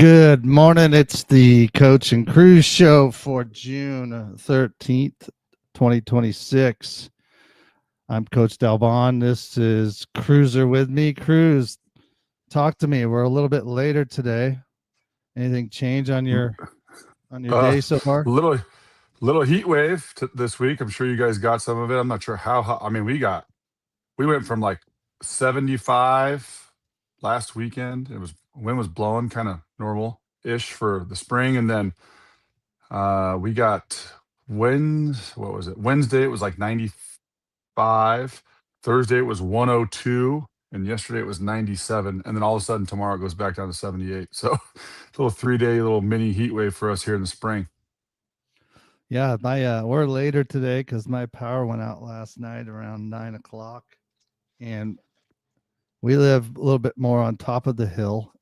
Good morning. It's the Coach and Cruise Show for June 13th, 2026. I'm Coach Dalbon. This is Cruiser with me. Cruz, talk to me. We're a little bit later today. Anything change on your Uh, day so far? little heat wave this week. I'm sure you guys got some of it. I'm not sure how hot. I mean, we went from like 75 last weekend. Wind was blowing kind of normal ish for the spring, and then we got what was it? Wednesday it was like 95. Thursday it was 102, and yesterday it was 97. And then all of a sudden tomorrow it goes back down to 78. So little 3 day little mini heat wave for us here in the spring. Yeah, my we're later today because my power went out last night around 9 o'clock, and we live a little bit more on top of a hill,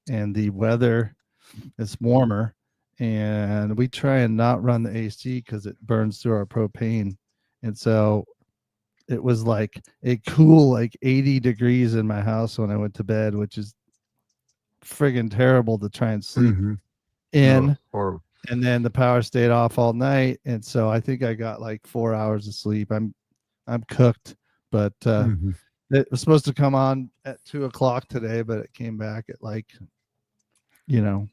and the weather is warmer, and we try and not run the AC because it burns through our propane. And so it was like a cool, like 80 degrees in my house when I went to bed, which is friggin' terrible to try and sleep Mm-hmm. No, in. or And then the power stayed off all night. And so I think I got like 4 hours of sleep. I'm cooked, but mhm. it was supposed to come on at 2 o'clock today, but it came back at like, you know,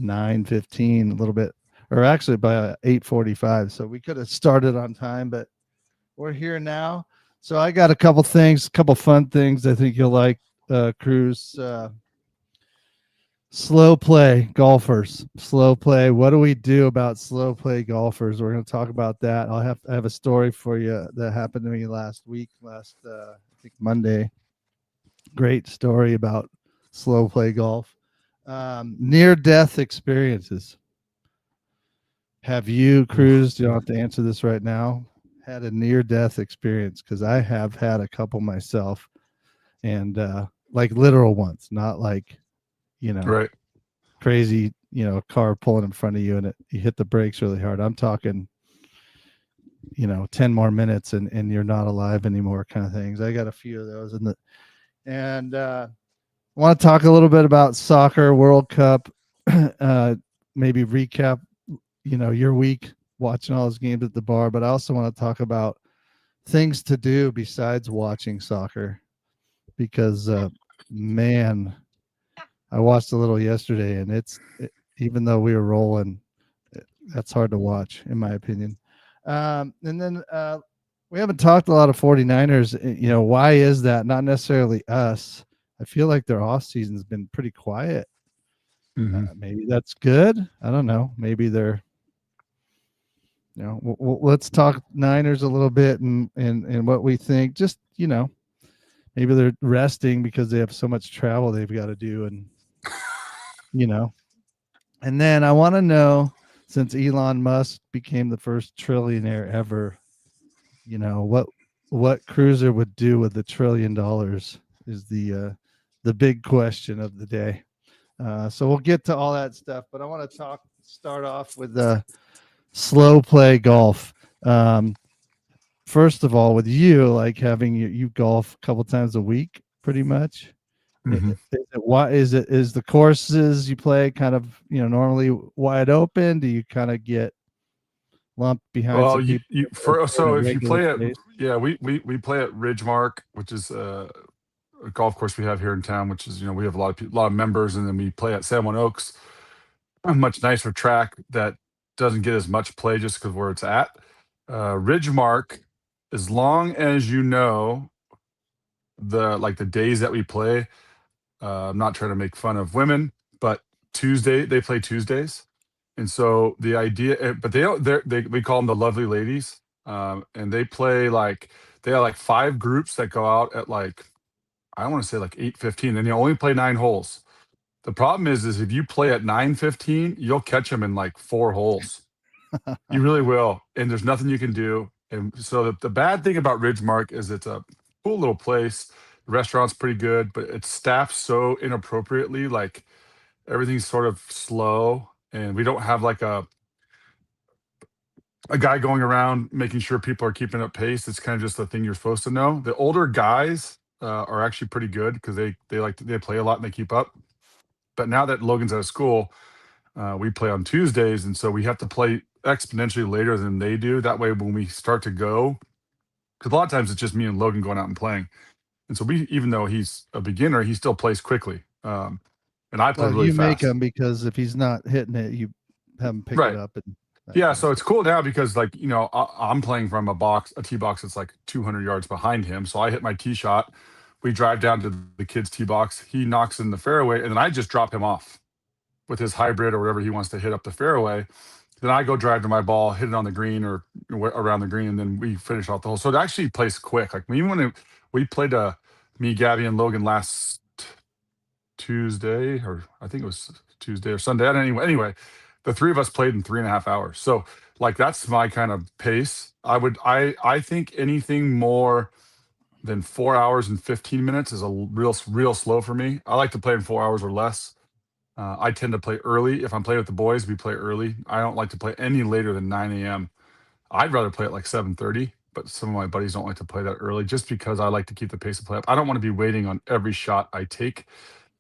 9:15, a little bit, or actually by 8:45. So we could have started on time, but we're here now. So I got a couple fun things I think you'll like, Cruz. Slow play golfers. Slow play. What do we do about slow play golfers? We're going to talk about that. I have a story for you that happened to me last week, I think Monday. Great story about slow play golf. Near death experiences. Have you, Oof. Cruz? You don't have to answer this right now. Had a near death experience because I have had a couple myself, and like literal ones, not like you know Right. crazy, car pulling in front of you and you hit the brakes really hard. I'm talking, 10 more minutes and you're not alive anymore kind of things. I got a few of those and I want to talk a little bit about soccer World Cup, maybe recap, your week watching all those games at the bar, but I also want to talk about things to do besides watching soccer because, man, I watched a little yesterday and even though we were rolling, that's hard to watch, in my opinion. And then we haven't talked a lot of 49ers. Why is that? Not necessarily us. I feel like their off season's been pretty quiet. Hmm. Maybe that's good. I don't know. Maybe they're, let's talk Niners a little bit and what we think. Just, maybe they're resting because they have so much travel they've got to do. You know, and then I want to know, since Elon Musk became the first trillionaire ever, what Cruiser would do with $1 trillion is the big question of the day. So we'll get to all that stuff, but I want to start off with slow play golf. Um, First of all, with you, like having you golf a couple times a week, pretty much. Hmm. Is the courses you play kind of normally wide open? Do you kind of get lumped behind Well, some people so at if you regular play at pace? yeah, we play at Ridgemark, which is a golf course we have here in town, which is we have a lot of members, and then we play at San Juan Oaks, a much nicer track that doesn't get as much play just because where it's at. Ridgemark, as long as you know the days that we play. I'm not trying to make fun of women, but they play Tuesdays, and so the idea, but they don't. We call them the lovely ladies, and they have like five groups that go out at like I want to say like 8:15, and you only play 9 holes. The problem is if you play at 9:15, you'll catch them in like 4 holes. You really will, and there's nothing you can do. And so the bad thing about Ridgemark is it's a cool little place. The restaurant's pretty good, but it's staffed so inappropriately. Like everything's sort of slow, and we don't have like a guy going around making sure people are keeping up pace. It's kind of just the thing you're supposed to know. The older guys are actually pretty good because they play a lot and they keep up. But now that Logan's out of school, we play on Tuesdays, and so we have to play exponentially later than they do. That way, when we start to go, because a lot of times it's just me and Logan going out and playing, and so we, even though he's a beginner, he still plays quickly, and I play Well, really you make fast. him because if he's not hitting it, you have him pick it Right. up and that Yeah, kind of so stuff. it's cool now because like I'm playing from a tee box that's like 200 yards behind him. So I hit my tee shot. We drive down to the kid's tee box. He knocks in the fairway, and then I just drop him off with his hybrid or whatever he wants to hit up the fairway. Then I go drive to my ball, hit it on the green or around the green, and then we finish off the hole. So it actually plays quick. Like even when we played me, Gabby, and Logan last Tuesday, or I think it was Tuesday or Sunday. I don't anyway, the three of us played in 3.5 hours. So like that's my kind of pace. I think anything more than 4 hours and 15 minutes is a real slow for me. I like to play in 4 hours or less. I tend to play early. If I'm playing with the boys, we play early. I don't like to play any later than 9 a.m. I'd rather play at like 7:30, but some of my buddies don't like to play that early just because I like to keep the pace of play up. I don't want to be waiting on every shot I take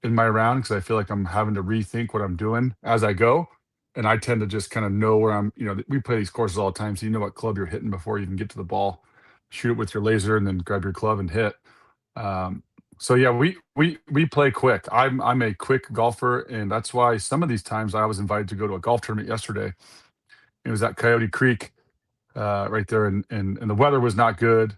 in my round because I feel like I'm having to rethink what I'm doing as I go. And I tend to just kind of know where we play these courses all the time. So you know what club you're hitting before you even get to the ball, shoot it with your laser and then grab your club and hit. Um, so yeah, we play quick. I'm a quick golfer. And that's why some of these times I was invited to go to a golf tournament yesterday. It was at Coyote Creek right there, and the weather was not good.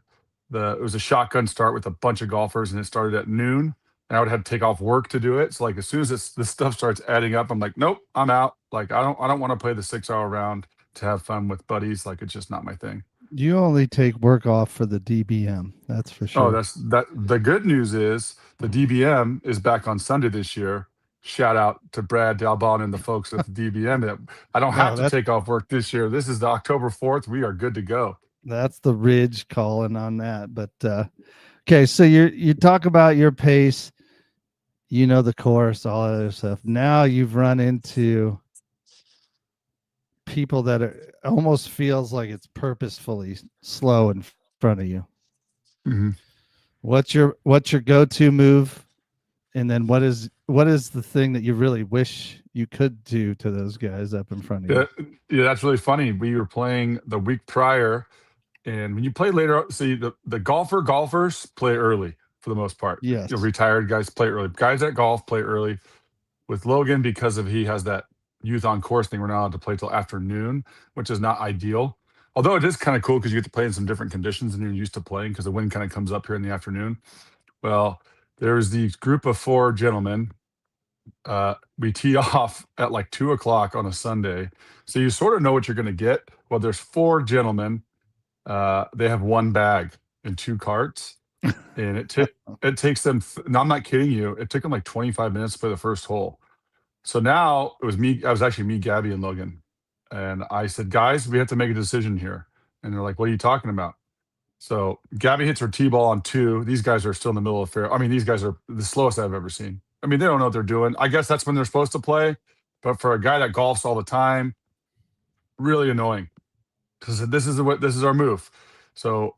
It was a shotgun start with a bunch of golfers, and it started at noon. And I would have to take off work to do it. So like as soon as this stuff starts adding up, I'm like, nope, I'm out. Like I don't want to play the 6 hour round to have fun with buddies. Like it's just not my thing. You only take work off for the DBM, that's for Oh, sure. that's that. The good news is the DBM is back on Sunday this year. Shout out to Brad Dalbon and the folks at the DBM. That I don't have No, to take off work this year. This is the October 4th. We are good to go. that's the Ridge calling on that. But okay, so you talk about your pace, the course, all that other stuff. Now you've run into people that almost feels like it's purposefully slow in front of you. Mhm. What's your go-to move, and then what is the thing that you really wish you could do to those guys up in front of you? Yeah, yeah, that's really funny. We were playing the week prior, and when you play later, see the golfers play early for the most part. Yes. Retired guys play early. Guys at golf play early. With Logan, because of he has that youth on course thing, we're not allowed to play till afternoon, which is not ideal. Although it is kind of cool because you get to play in some different conditions than you're used to playing because the wind kind of comes up here in the afternoon. Well, there's the group of four gentlemen. We tee off at like 2 o'clock on a Sunday. So you sort of know what you're going to get. Well, there's four gentlemen. They have one bag and two carts. And it takes them, no, I'm not kidding you. It took them like 25 minutes to play the first hole. So now it was me. I was actually me, Gabby, and Logan. And I said, guys, we have to make a decision here. And they're like, what are you talking about? So Gabby hits her tee ball on two. These guys are still in the middle of fair. I mean, these guys are the slowest I've ever seen. I mean, they don't know what they're doing. I guess that's when they're supposed to play. But for a guy that golfs all the time, really annoying. Because this is our move. So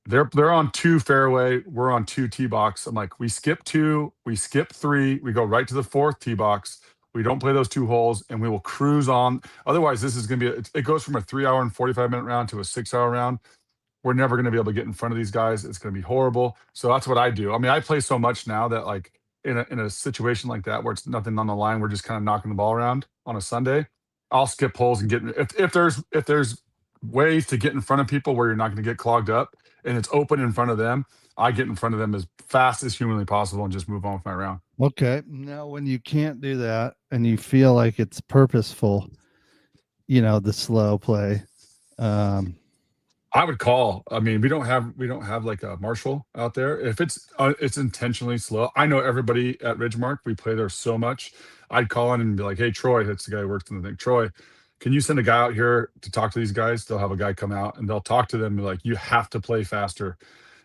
they're on two fairway. We're on two tee box. I'm like, we skip two, we skip three, we go right to the fourth tee box. We don't play those two holes, and we will cruise on. Otherwise, this is going to be. It goes from a 3 hour and 45 minute round to a 6 hour round. We're never going to be able to get in front of these guys. It's going to be horrible. So that's what I do. I mean, I play so much now that like in a situation like that where it's nothing on the line, we're just kind of knocking the ball around on a Sunday. I'll skip holes and get if there's ways to get in front of people where you're not going to get clogged up and it's open in front of them. I get in front of them as fast as humanly possible and just move on with my round. Okay. Now, when you can't do that and you feel like it's purposeful, the slow play. I would call. I mean, we don't have like a marshal out there. If it's intentionally slow. I know everybody at Ridgemark. We play there so much. I'd call in and be like, "Hey, Troy, that's the guy who works in the thing. Troy, can you send a guy out here to talk to these guys? They'll have a guy come out and they'll talk to them. And be like, you have to play faster.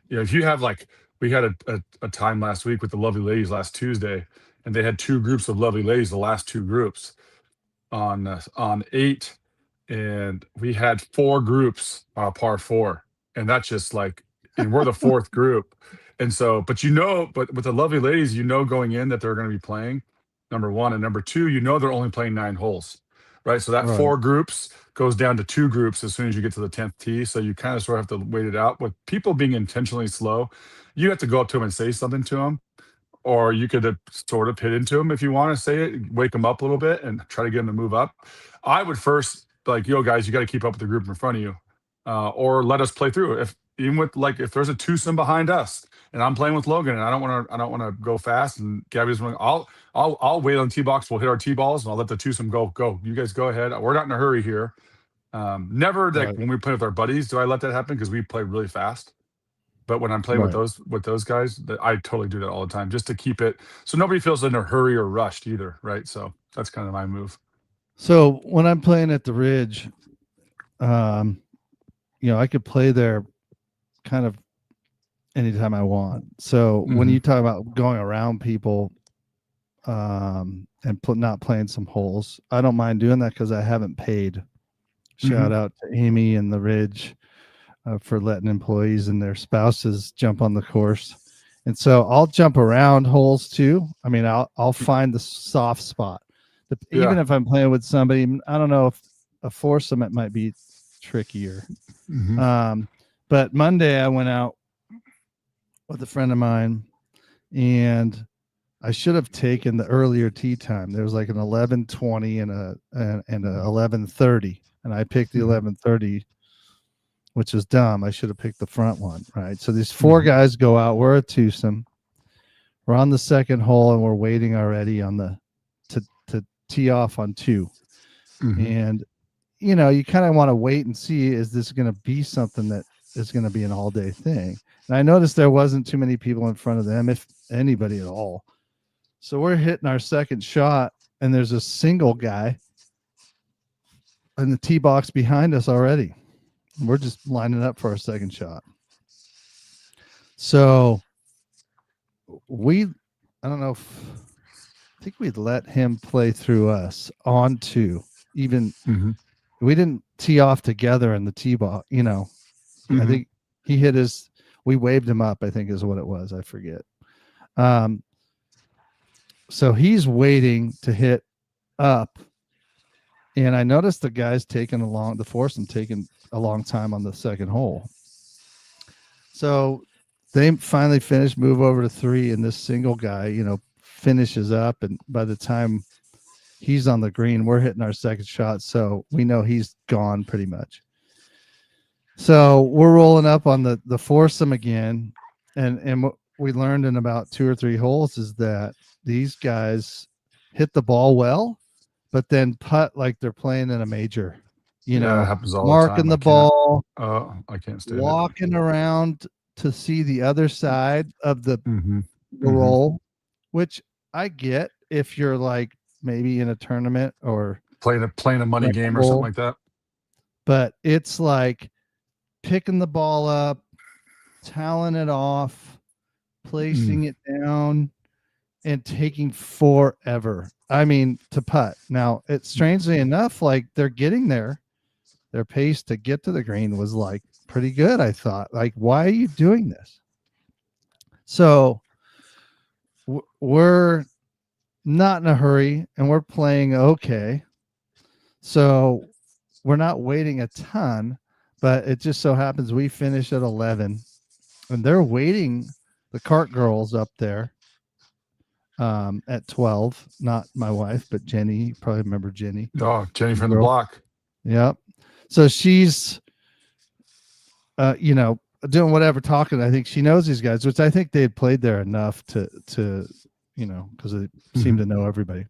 If you have like we had a time last week with the lovely ladies last Tuesday, and they had two groups of lovely ladies. The last two groups on eight, and we had four groups par four, and that's just like, and we're the fourth group, and so but with the lovely ladies, going in that they're going to be playing. number one. And number two, they're only playing 9 holes, right? So that Right. 4 groups goes down to 2 groups as soon as you get to the 10th tee. So you kind of sort of have to wait it out. With people being intentionally slow, you have to go up to them and say something to them, or you could sort of hit into them if you want to say it, wake them up a little bit and try to get them to move up. I would first be like, yo, guys, you got to keep up with the group in front of you, or let us play through. If even with like if there's a twosome behind us and I'm playing with Logan and I don't want to go fast and Gabby's running, I'll wait on tee box. We'll hit our tee balls and I'll let the twosome go. You guys go ahead. We're not in a hurry here. Never like Right. when we play with our buddies do I let that happen because we play really fast. But when I'm playing Right. with those guys, I totally do that all the time just to keep it so nobody feels in a hurry or rushed either, right? So that's kind of my move. So when I'm playing at the Ridge, I could play there kind of anytime I want. So when Mhm. you talk about going around people, and not playing some holes, I don't mind doing that because I haven't paid. Shout Mhm. out to Amy and the Ridge for letting employees and their spouses jump on the course. And so I'll jump around holes too. I mean, I'll find the soft spot. Even Yeah. if I'm playing with somebody, I don't know if a foursome it might be trickier. Mhm. But Monday I went out with a friend of mine, and I should have taken the earlier tee time. There was like an 11:20 and a 11:30, and I picked the Mhm. 11:30, which is dumb. I should have picked the front one, right? So these 4 Mhm. guys go out. We're a twosome. We're on the second hole, and we're waiting already on the to tee off on 2. Mhm. And you kind of want to wait and see, is this going to be something that is going to be an all day thing? And I noticed there wasn't too many people in front of them, if anybody at all. So we're hitting our second shot, and there's a single guy in the tee box behind us already. We're just lining up for our second shot. So I don't know I think we'd let him play through us on 2. Even Mhm. we didn't tee off together in the tee box. I Mhm. think he hit his. We waved him up, I think is what it was. I forget. Um, so he's waiting to hit up, and I noticed the guys the foursome taking a long time on the second hole. So they finally finish, move over to 3, and this single guy, finishes up, and by the time he's on the green, we're hitting our second shot, so we know he's gone pretty much. So we're rolling up on the foursome again, and what we learned in about 2 or 3 holes is that these guys hit the ball well, but then putt like they're playing in a major. Yeah, it happens all the Marking time. the ball, I can't stand it. walking around to see the other side of the Mhm. Mhm. roll, which I get if you're like maybe in a tournament or Playing a money like a game or something hole, like that. but it's like picking the ball up, toweling it off, Mm. placing it down, and taking forever. I mean, to putt. Now, it's strangely enough, like they're getting there. Their pace to get to the green was like pretty good, I thought. Like, why are you doing this? So we're not in a hurry and we're playing okay. So we're not waiting a ton, but it just so happens we finish at 11 and they're waiting. The cart girls up there at 12, not my wife, but Jenny. You probably remember Jenny, Oh, Jenny the from the girl. block. Yep. So she's, doing whatever talking. I think she knows these guys, which I think they had played there enough to, because they seem Mhm. to know everybody.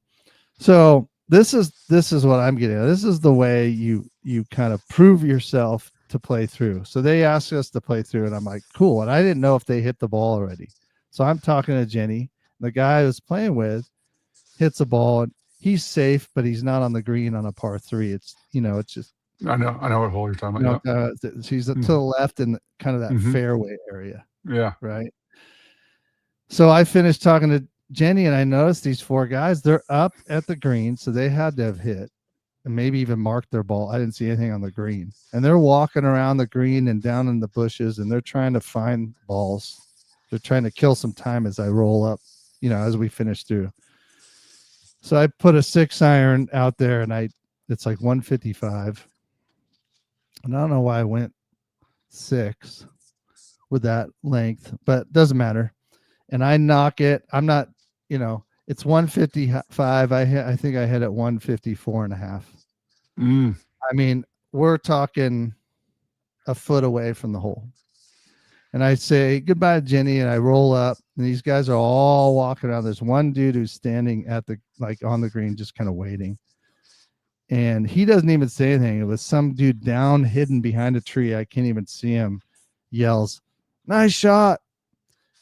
So this is what I'm getting at. This is the way you kind of prove yourself to play through. So they asked us to play through, and I'm like, cool. And I didn't know if they hit the ball already. So I'm talking to Jenny. The guy I was playing with hits a ball, and he's safe, but he's not on the green on a par 3. It's just I know what hole you're talking about. she's to Yeah. the left in kind of that Mhm. fairway area, Yeah. right? So I finished talking to Jenny, and I noticed these 4 guys. They're up at the green, so they had to have hit and maybe even marked their ball. I didn't see anything on the green, and they're walking around the green and down in the bushes, and they're trying to find balls. They're trying to kill some time as I roll up, as we finish through. So I put a 6-iron out there, and it's like 155. And I don't know why I went 6 with that length, but doesn't matter. And I knock it. I'm not, it's 155. I think I hit it 154 and a half. Mm. I mean, we're talking a foot away from the hole. And I say goodbye to Jenny, and I roll up, and these guys are all walking around. There's one dude who's standing on the green, just kind of waiting. And he doesn't even say anything. It was some dude down hidden behind a tree. I can't even see him. Yells, "Nice shot."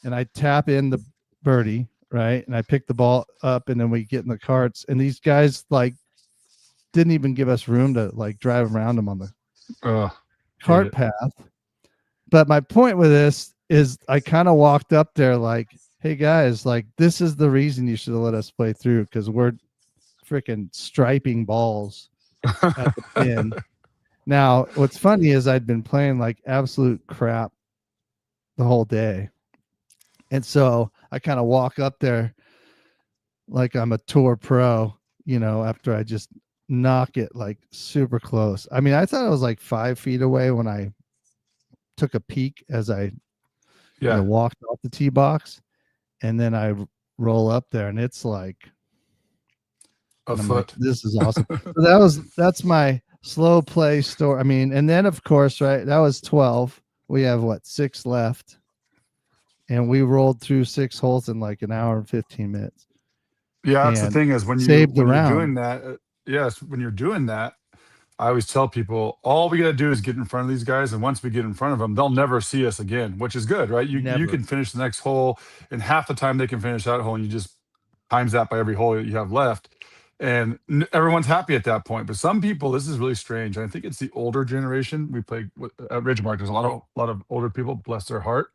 And I tap in the birdie, right? And I pick the ball up, and then we get in the carts. And these guys didn't even give us room to drive around them on the cart path. But my point with this is I kind of walked up there like, hey guys, this is the reason you should have let us play through, because we're freaking striping balls at the pin. Now, what's funny is I'd been playing like absolute crap the whole day. And so I kind of walk up there like I'm a tour pro, after I just knock it like super close. I mean, I thought I was like 5 feet away when I took a peek as I walked off the tee box, and then I roll up there, and it's like a foot. Like, this is awesome. So that's my slow play story. I mean, and then of course, right, that was 12. We have 6 left, and we rolled through 6 holes in like an hour and 15 minutes. Yeah, that's the thing is when you're doing that. Yes, when you're doing that, I always tell people all we got to do is get in front of these guys, and once we get in front of them, they'll never see us again, which is good, right? You can finish the next hole in half the time they can finish that hole, and you just times that by every hole that you have left, and everyone's happy at that point. But some people, this is really strange. I think it's the older generation. We play at Ridgemark. There's a lot of older people, bless their heart.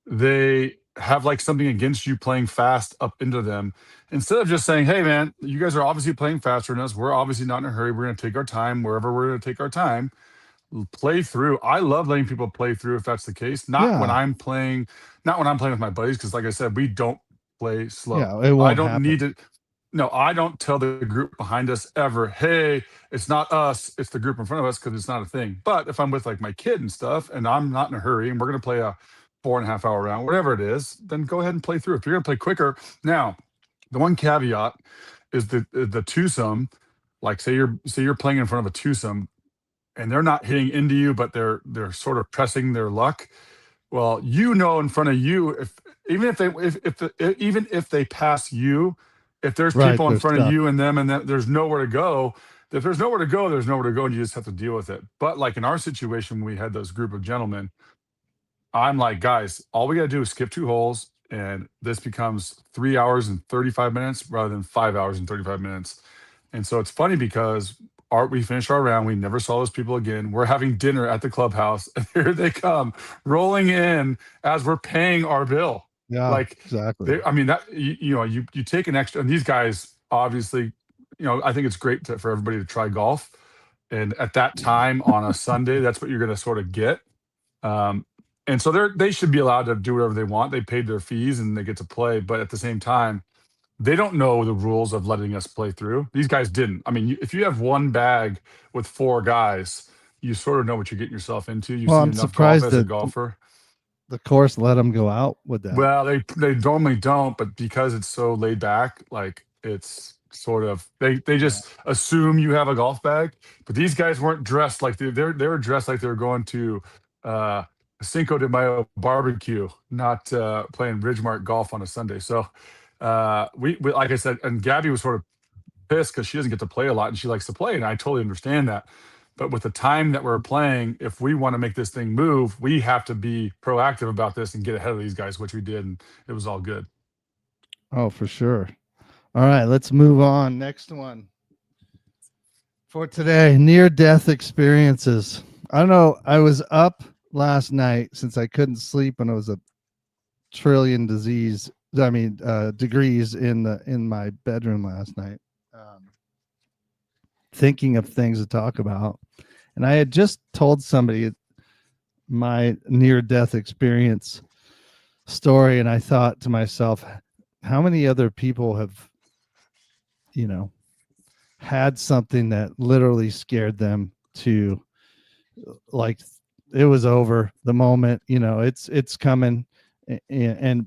They have like something against you playing fast up into them, instead of just saying, hey man, you guys are obviously playing faster than us, we're obviously not in a hurry, we're going to take our time wherever we're going to take our time, play through. I love letting people play through if that's the case, not when I'm playing with my buddies, because like I said, we don't play slow. It won't I don't happen. need to. No, I don't tell the group behind us ever, hey, it's not us, it's the group in front of us, because it's not a thing. But if I'm with like my kid and stuff, and I'm not in a hurry, and we're going to play a 4.5 hour round, whatever it is, then go ahead and play through. If you're going to play quicker, now the one caveat is the twosome. Like say you're playing in front of a twosome, and they're not hitting into you, but they're sort of pressing their luck. Well, in front of you, even if they pass you, if there's people in front of you and them, and there's nowhere to go. If there's nowhere to go, there's nowhere to go, and you just have to deal with it. But like in our situation, we had those group of gentlemen. I'm like, guys, all we got to do is skip 2 holes, and this becomes 3 hours and 35 minutes rather than 5 hours and 35 minutes. And so it's funny because we finished our round. We never saw those people again. We're having dinner at the clubhouse, and here they come rolling in as we're paying our bill. Yeah, like exactly. I mean, that you take an extra, and these guys obviously, I think it's great for everybody to try golf, and at that time on a Sunday, that's what you're going to sort of get. And so they should be allowed to do whatever they want. They paid their fees and they get to play, but at the same time, they don't know the rules of letting us play through. These guys didn't. I mean, if you have one bag with 4 guys, you sort of know what you're getting yourself into. You've seen enough golf as a golfer. The course let them go out with that. Well, they normally don't, but because it's so laid back, like it's sort of they just assume you have a golf bag. But these guys weren't dressed like they were dressed like they were going to Cinco de Mayo barbecue, not playing Ridgemark golf on a Sunday. So we like I said, and Gabby was sort of pissed because she doesn't get to play a lot and she likes to play, and I totally understand that. But with the time that we're playing, if we want to make this thing move, we have to be proactive about this and get ahead of these guys, which we did, and it was all good. Oh, for sure. All right, let's move on. Next one for today, near-death experiences. I don't know. I was up last night since I couldn't sleep when it was a trillion degrees in my bedroom last night, thinking of things to talk about. And I had just told somebody my near-death experience story, and I thought to myself, how many other people have you know, had something that literally scared them to, like, it was over the moment, it's coming. And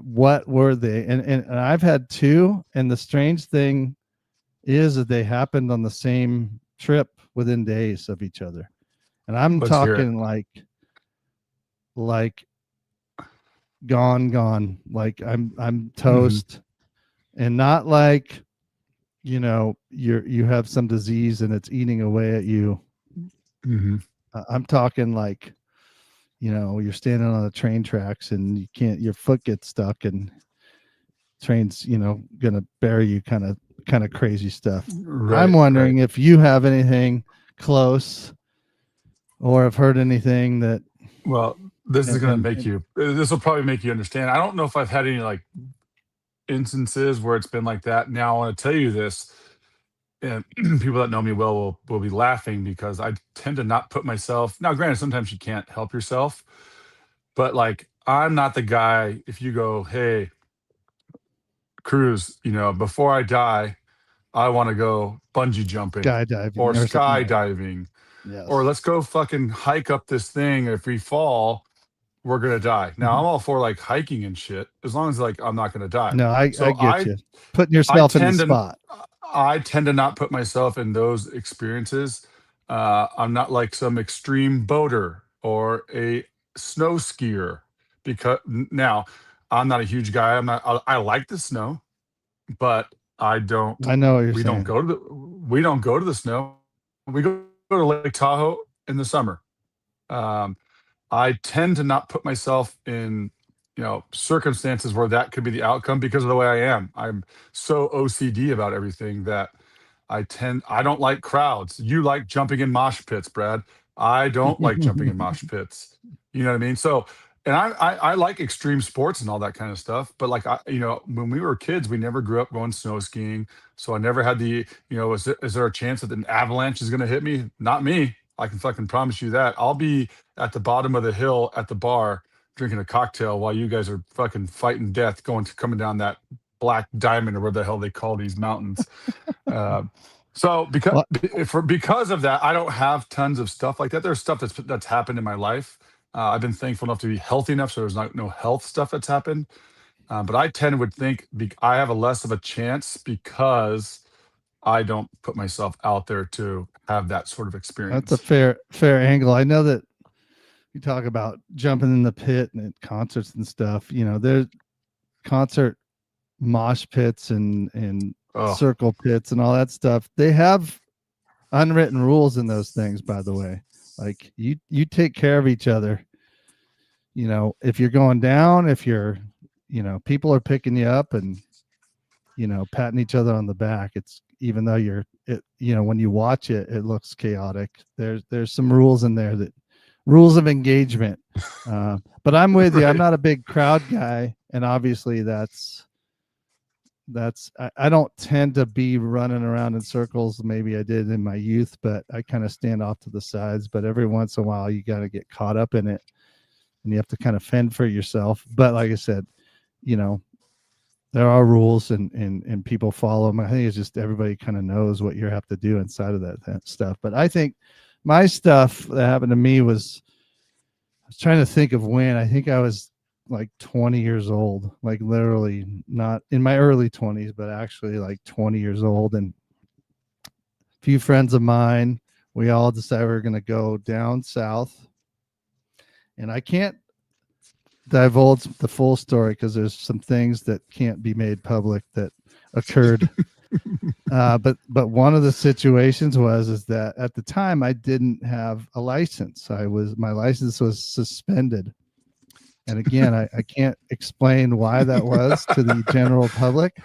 what were they? And I've had two, and the strange thing is that they happened on the same trip within days of each other. And I'm Let's hear it. talking like gone, like I'm toast, and not like, you have some disease and it's eating away at you. Mm-hmm. I'm talking like, you're standing on the train tracks and your foot gets stuck, and train's, gonna bury you, kind of crazy stuff. I'm Right. wondering if you have anything close, or have heard anything that. Well, this is going to make And you, this will probably make you understand. I don't know if I've had any like instances where it's been like that. Now, I want to tell you this, and people that know me well will be laughing because I tend to not put myself. Now, granted, sometimes you can't help yourself, but like I'm not the guy. If you go, hey, Cruz, before I die, I want to go bungee jumping or skydiving or something, right? skydiving, or Yes. let's go fucking hike up this thing. If we fall, we're gonna die. Now I'm Mhm. all for like hiking and shit, as long as like I'm not gonna die. No, I So get I you. Putting I yourself in the tend to spot. I tend to not put myself in those experiences. I'm not like some extreme boater or a snow skier because now I'm not a huge guy. I like the snow, but I don't. I know what you're We don't saying. go to the snow. We go to Lake Tahoe in the summer. Um, I tend to not put myself in, circumstances where that could be the outcome because of the way I am. I'm so OCD about everything that I don't like crowds. You like jumping in mosh pits, Brad. I don't like jumping in mosh pits. You know what I mean? So, and I like extreme sports and all that kind of stuff. But like when we were kids, we never grew up going snow skiing. So I never had is there a chance that an avalanche is going to hit me? Not me. I can fucking promise you that. I'll be at the bottom of the hill at the bar drinking a cocktail while you guys are fucking fighting death coming down that black diamond or where the hell they call these mountains. Uh, so Well, because of that, I don't have tons of stuff like that. There's stuff that's happened in my life. I've been thankful enough to be healthy enough, so there's no health stuff that's happened. But I would think I have a less of a chance because I don't put myself out there to have that sort of that's a experience. fair angle. I know that you talk about jumping in the pit and at concerts and stuff. There's concert mosh pits and Oh, circle pits and all that stuff. They have unwritten rules in those things, by the way. Like, you take care of each other. If you're going down, if you're, people are picking you up and, patting each other on the back. It's, even though when you watch it, it looks chaotic. There's some rules in there, that rules of engagement. But I'm with you. I'm right. not a big crowd guy, and obviously I don't tend to be running around in circles. Maybe I did in my youth, but I kind of stand off to the sides. But every once in a while, you got to get caught up in it, and you have to kind of fend for yourself. But like I said, you know, there are rules, and people follow them. I think it's just everybody kind of knows what you have to do inside of that stuff. But I think my stuff that happened to me was, I was trying to think of when. I think I was like 20 years old, like literally not in my early 20s, but actually like 20 years old. And a few friends of mine, we all decided we were going to go down south. And I can't divulge the full story because there's some things that can't be made public that occurred. But one of the situations is that at the time I didn't have a license. My license was suspended. And again, I can't explain why that was to the general public.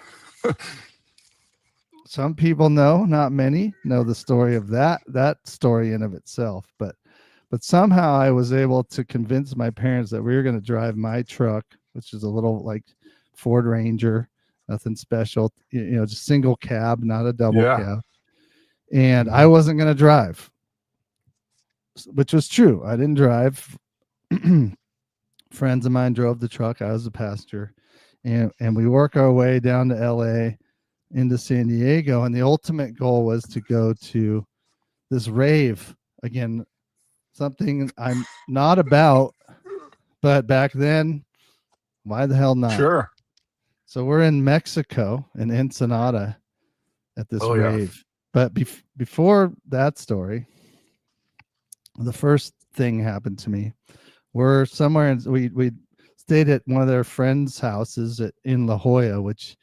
Some people know, not many know the story of that story in of itself. But somehow I was able to convince my parents that we were going to drive my truck, which is a little like Ford Ranger, nothing special, just single cab, not a double Yeah. cab. And I Mhm. wasn't going to drive, which was true. I didn't drive. Friends of mine drove the truck. I was a passenger, and we work our way down to LA. into San Diego, and the ultimate goal was to go to this rave again, something I'm not about, but back then, why the hell not? Sure. So we're in Mexico in Ensenada at this Oh yeah. rave. But before that story, the first thing happened to me. We're somewhere, and we stayed at one of their friends' houses in La Jolla, which,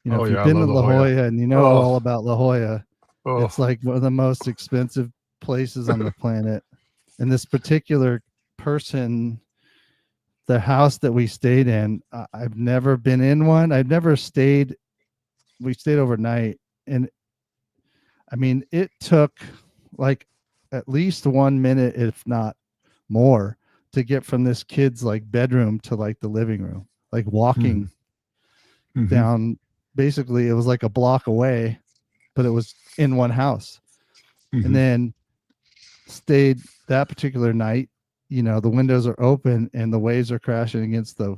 Oh if you've yeah. I been to love La La Jolla. Jolla and you know Oh, all about La Jolla, it's oh. like one of the most expensive places on the planet. And this particular person, the house that we stayed in, I've never been in one. I've never stayed. We stayed overnight, and I mean, it took like at least 1 minute, if not more, to get from this kid's like bedroom to like the living room, like walking Mm-hmm. down. Basically, it was like a block away, but it was in one house. And Mm-hmm. then stayed that particular night. The windows are open and the waves are crashing against the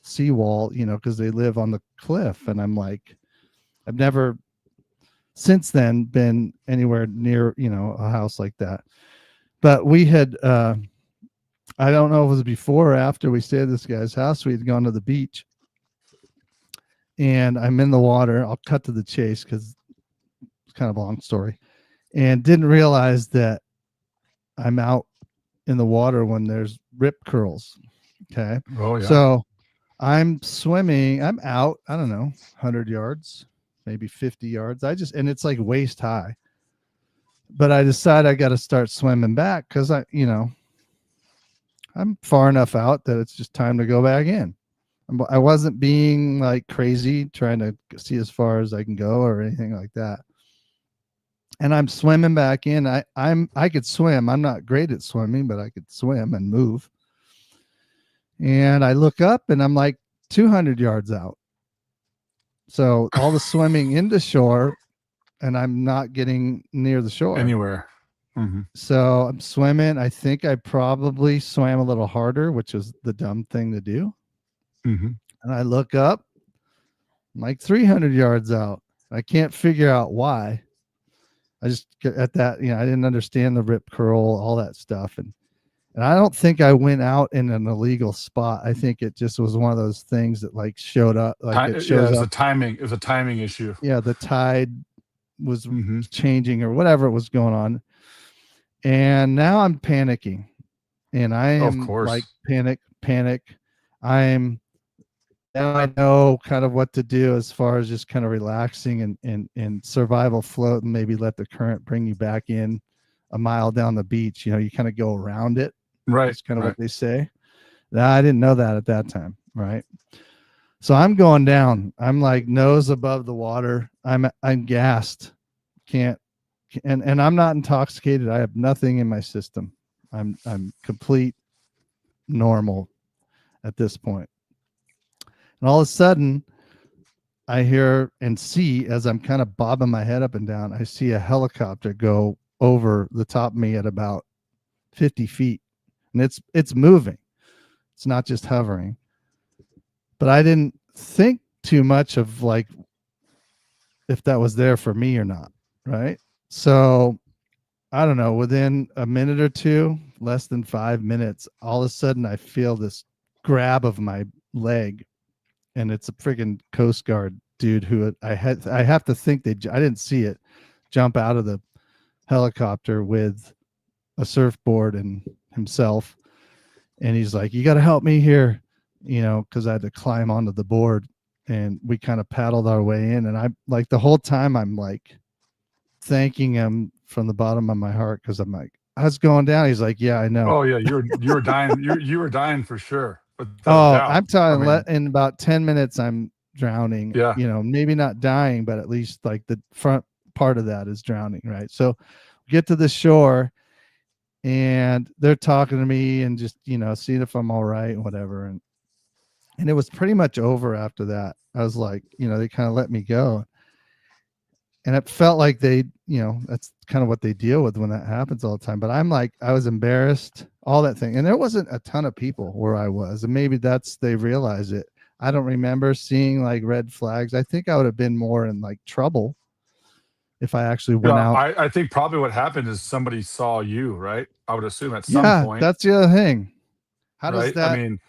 seawall, because they live on the cliff. And I'm like, I've never since then been anywhere near, a house like that. But we had, I don't know if it was before or after we stayed at this guy's house, we had gone to the beach. And I'm in the water. I'll cut to the chase because it's kind of a long story. And didn't realize that I'm out in the water when there's rip curls. Okay. Oh yeah. So I'm swimming. I'm out, I don't know, 100 yards, maybe 50 yards. And it's like waist high. But I decide I got to start swimming back because I'm far enough out that it's just time to go back in. I wasn't being like crazy trying to see as far as I can go or anything like that. And I'm swimming back in. I could swim. I'm not great at swimming, but I could swim and move. And I look up and I'm like 200 yards out. So all the swimming into shore, and I'm not getting near the shore. Anywhere. Mm-hmm. So I'm swimming. I think I probably swam a little harder, which was the dumb thing to do. Mm-hmm. And I look up, I'm like 300 yards out. I can't figure out why. I just at that, I didn't understand the rip curl, all that stuff. And I don't think I went out in an illegal spot. I think it just was one of those things that like showed up. Like it shows up. It was a timing issue. Yeah, the tide was Mm-hmm. changing or whatever was going on. And now I'm panicking. And I am Of course. like panic. Now I know kind of what to do as far as just kind of relaxing and survival float, and maybe let the current bring you back in a mile down the beach. You kind of go around it. Right. That's kind of what they say. Now, I didn't know that at that time. Right. So I'm going down. I'm like nose above the water. I'm gassed. And I'm not intoxicated. I have nothing in my system. I'm complete normal at this point. And all of a sudden, I hear and see, as I'm kind of bobbing my head up and down, I see a helicopter go over the top of me at about 50 feet. And it's moving. It's not just hovering. But I didn't think too much of like if that was there for me or not. Right. So I don't know, within a minute or two, less than 5 minutes, all of a sudden I feel this grab of my leg. And it's a friggin' Coast Guard dude who I have to think I didn't see it, jump out of the helicopter with a surfboard and himself. And he's like, you got to help me here, because I had to climb onto the board. And we kind of paddled our way in. And I like the whole time I'm like thanking him from the bottom of my heart, because I'm like, how's it going down? He's like, yeah, I know. Oh yeah, you were dying. You were dying for sure. I'm telling in about 10 minutes I'm drowning. Yeah. Maybe not dying, but at least like the front part of that is drowning, right? So we get to the shore and they're talking to me and just, seeing if I'm all right and whatever. And it was pretty much over after that. I was like, they kind of let me go. And it felt like that's kind of what they deal with when that happens all the time. But I'm like, I was embarrassed, all that thing. And there wasn't a ton of people where I was. And maybe they realize it. I don't remember seeing like red flags. I think I would have been more in like trouble if I actually went Yeah, out. I think probably what happened is somebody saw you, right? I would assume at some Yeah, point, that's the other thing. How does right? I that? mean,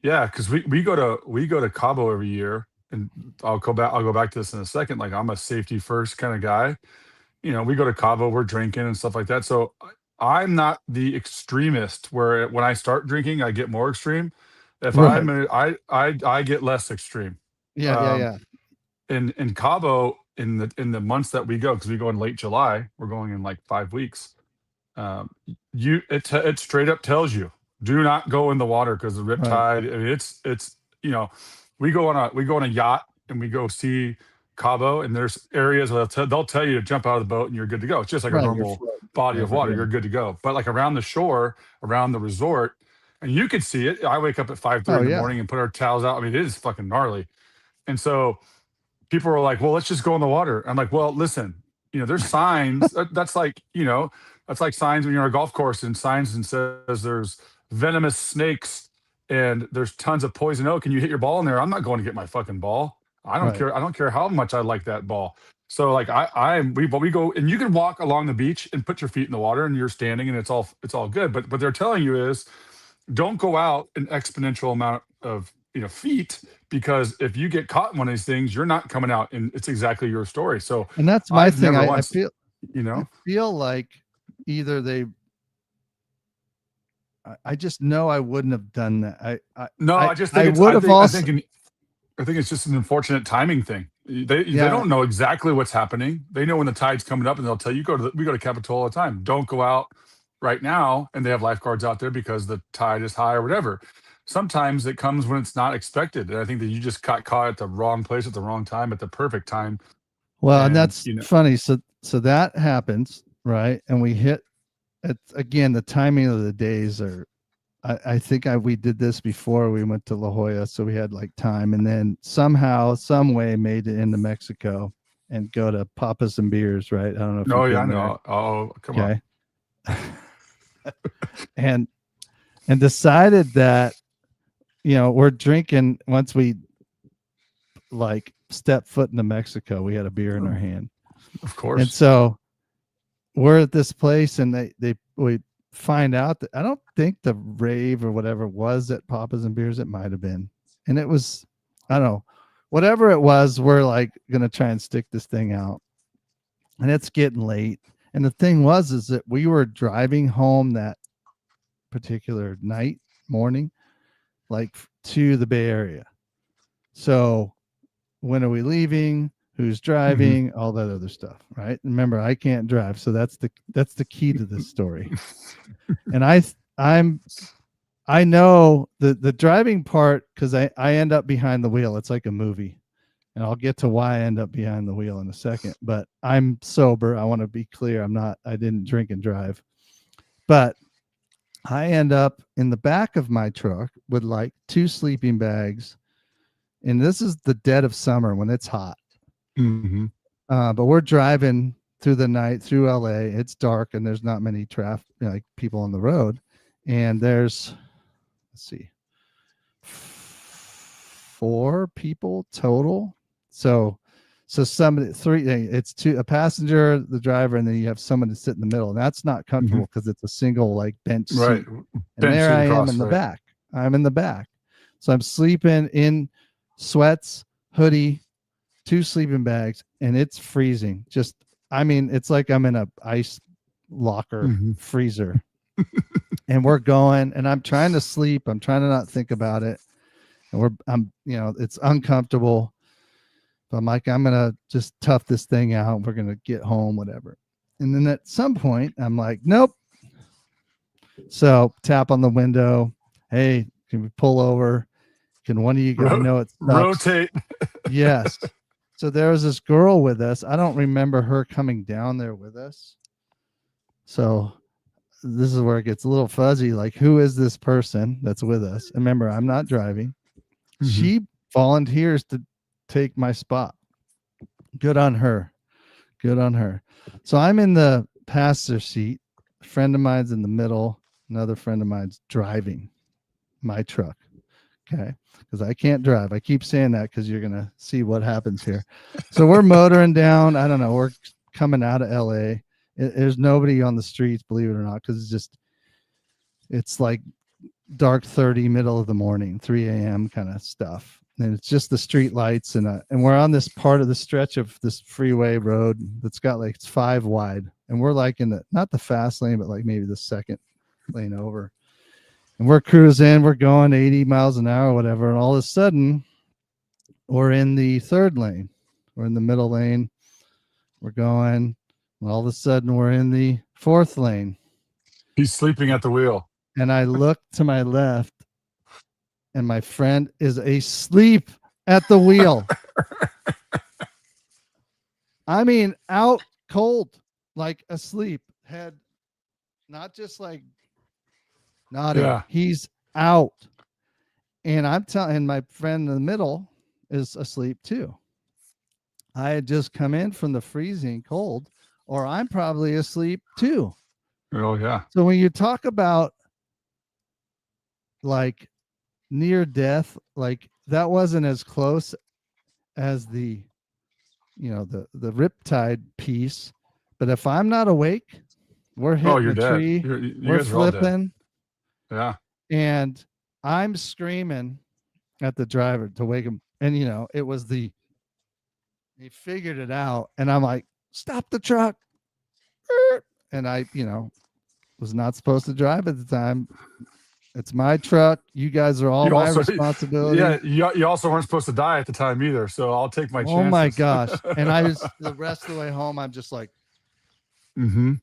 yeah, because we go to Cabo every year, and I'll go back to this in a second. Like I'm a safety first kind of guy. We go to Cabo, we're drinking and stuff like that. So I'm not the extremist where when I start drinking, I get more extreme. If Right. I get less extreme. Yeah, yeah, Um, yeah. in Cabo in the months that we go, because we go in late July, we're going in like 5 weeks. It straight up tells you do not go in the water because the Right. riptide. I mean, it's we go on a yacht and we go see Cabo, and there's areas where they'll tell you to jump out of the boat and you're good to go. It's just like a Right. You're normal floating. body Yeah, of we're water. good. You're good to go. But like around the shore, around the resort, and you can see it. I wake up at 5:30 Oh in the yeah. morning and put our towels out. I mean, it is fucking gnarly. And so people are like, well, let's just go in the water. I'm like, well, listen, there's signs. That's like signs when you're on a golf course and signs and says there's venomous snakes and there's tons of poison oak and you hit your ball in there. I'm not going to get my fucking ball. I don't Right. care. I don't care how much I like that ball. So like we go and you can walk along the beach and put your feet in the water and you're standing and it's all good. But what they're telling you is don't go out an exponential amount of feet, because if you get caught in one of these things, you're not coming out, and it's exactly your story. So And that's my I've thing. never I once, feel you I know, feel like either I just know I wouldn't have done that. no, I just think I it's would have also. I think it's just an unfortunate timing thing. They Yeah. don't know exactly what's happening. They know when the tide's coming up, and they'll tell you we go to Capitola all the time. Don't go out right now, and they have lifeguards out there because the tide is high or whatever. Sometimes it comes when it's not expected, and I think that you just got caught at the wrong place at the wrong time at the perfect time, Well, and and that's funny. So that happens, right? And we hit it again. The timing of the days are. I think we did this before we went to La Jolla, so we had like time, and then somehow, some way, made it into Mexico and go to Papas and Beers, right? I don't know if no, you've yeah, I been there. know. Oh, come on. Okay. and decided that we're drinking once we like step foot into Mexico. We had a beer in our hand, Of and course. so we're at this place, and we find out that I don't think the rave or whatever was at Papa's and Beers. It might have been, and it was, I don't know, whatever it was. We're like gonna try and stick this thing out, and it's getting late. And the thing was, is that we were driving home that particular night, morning, like to the Bay Area. So when are we leaving? Who's Mhm. driving? All that other stuff, right? Remember, I can't drive, so that's the key to this story. And I know the driving part because I end up behind the wheel. It's like a movie, and I'll get to why I end up behind the wheel in a second. But I'm sober. I want to be clear. I didn't drink and drive, but I end up in the back of my truck with like two sleeping bags, and this is the dead of summer when it's hot. Mhm. But we're driving through the night through LA. It's dark and there's not many traffic, like people on the road. And there's, let's see, four people total. So somebody it's two, a passenger, the driver, and then you have someone to sit in the middle. And that's not Mhm. comfortable because it's a single like bench Right. seat. And Bench there seat I am across, in the right. back. I'm in the back. So I'm sleeping in sweats, hoodie, two sleeping bags, and it's freezing. I mean, it's like I'm in a ice locker Mhm. freezer, and we're going, and I'm trying to sleep. I'm trying to not think about it, and it's uncomfortable. But I'm like, I'm gonna just tough this thing out. We're gonna get home, whatever. And then at some point, I'm like, nope. So tap on the window. Hey, can we pull over? Can one of you go? I know it sucks. Rotate. Yes. So there was this girl with us. I don't remember her coming down there with us. So this is where it gets a little fuzzy. Like, who is this person that's with us? And remember, I'm not driving. Mhm. She volunteers to take my spot. Good on her. Good on her. So I'm in the passenger seat. A friend of mine's in the middle. Another friend of mine's driving my truck. Okay. Because I can't drive. I keep saying that because you're going to see what happens here. So we're motoring down. I don't know. We're coming out of LA. There's nobody on the streets, believe it or not, because it's like dark 30, middle of the morning, 3 a.m. kind of stuff. And it's just the street lights. And we're on this part of the stretch of this freeway road that's got like, it's 5 wide. And we're like in not the fast lane, but like maybe the second lane over. And we're cruising, we're going 80 miles an hour or whatever. And all of a sudden, we're in the 3rd lane. We're in the middle lane. We're going. And all of a sudden, we're in the 4th lane. He's sleeping at the wheel. And I look to my left, and my friend is asleep at the wheel. I mean, out cold, like asleep, head not just like nodding. Yeah. He's out. And I'm telling my friend in the middle is asleep too. I had just come in from the freezing cold, or I'm probably asleep too. Oh, yeah. So when you talk about like near death, like that wasn't as close as the riptide piece. But if I'm not awake, we're hitting you're the dead. tree. You We're guys are all dead. flipping. Yeah. And I'm screaming at the driver to wake him. And it was he figured it out. And I'm like, stop the truck. And I, was not supposed to drive at the time. It's my truck. You guys are all my responsibility. Yeah, you also weren't supposed to die at the time either. So I'll take my chances. Oh my gosh. And I was the rest of the way home, I'm just like, mm-hmm.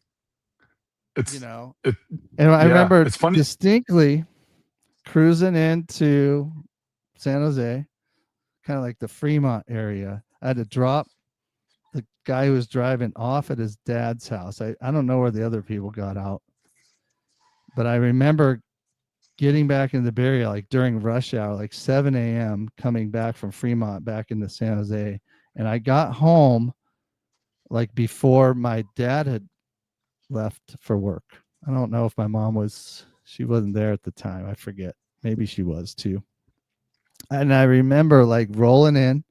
And I remember it's funny. Distinctly cruising into San Jose, kind of like the Fremont area. I had to drop the guy who was driving off at his dad's house. I don't know where the other people got out, but I remember getting back in the Bay Area like during rush hour, like 7 a.m. coming back from Fremont back into San Jose. And I got home like before my dad had left for work. I don't know if my mom she wasn't there at the time. I forget. Maybe she was too. And I remember like rolling in,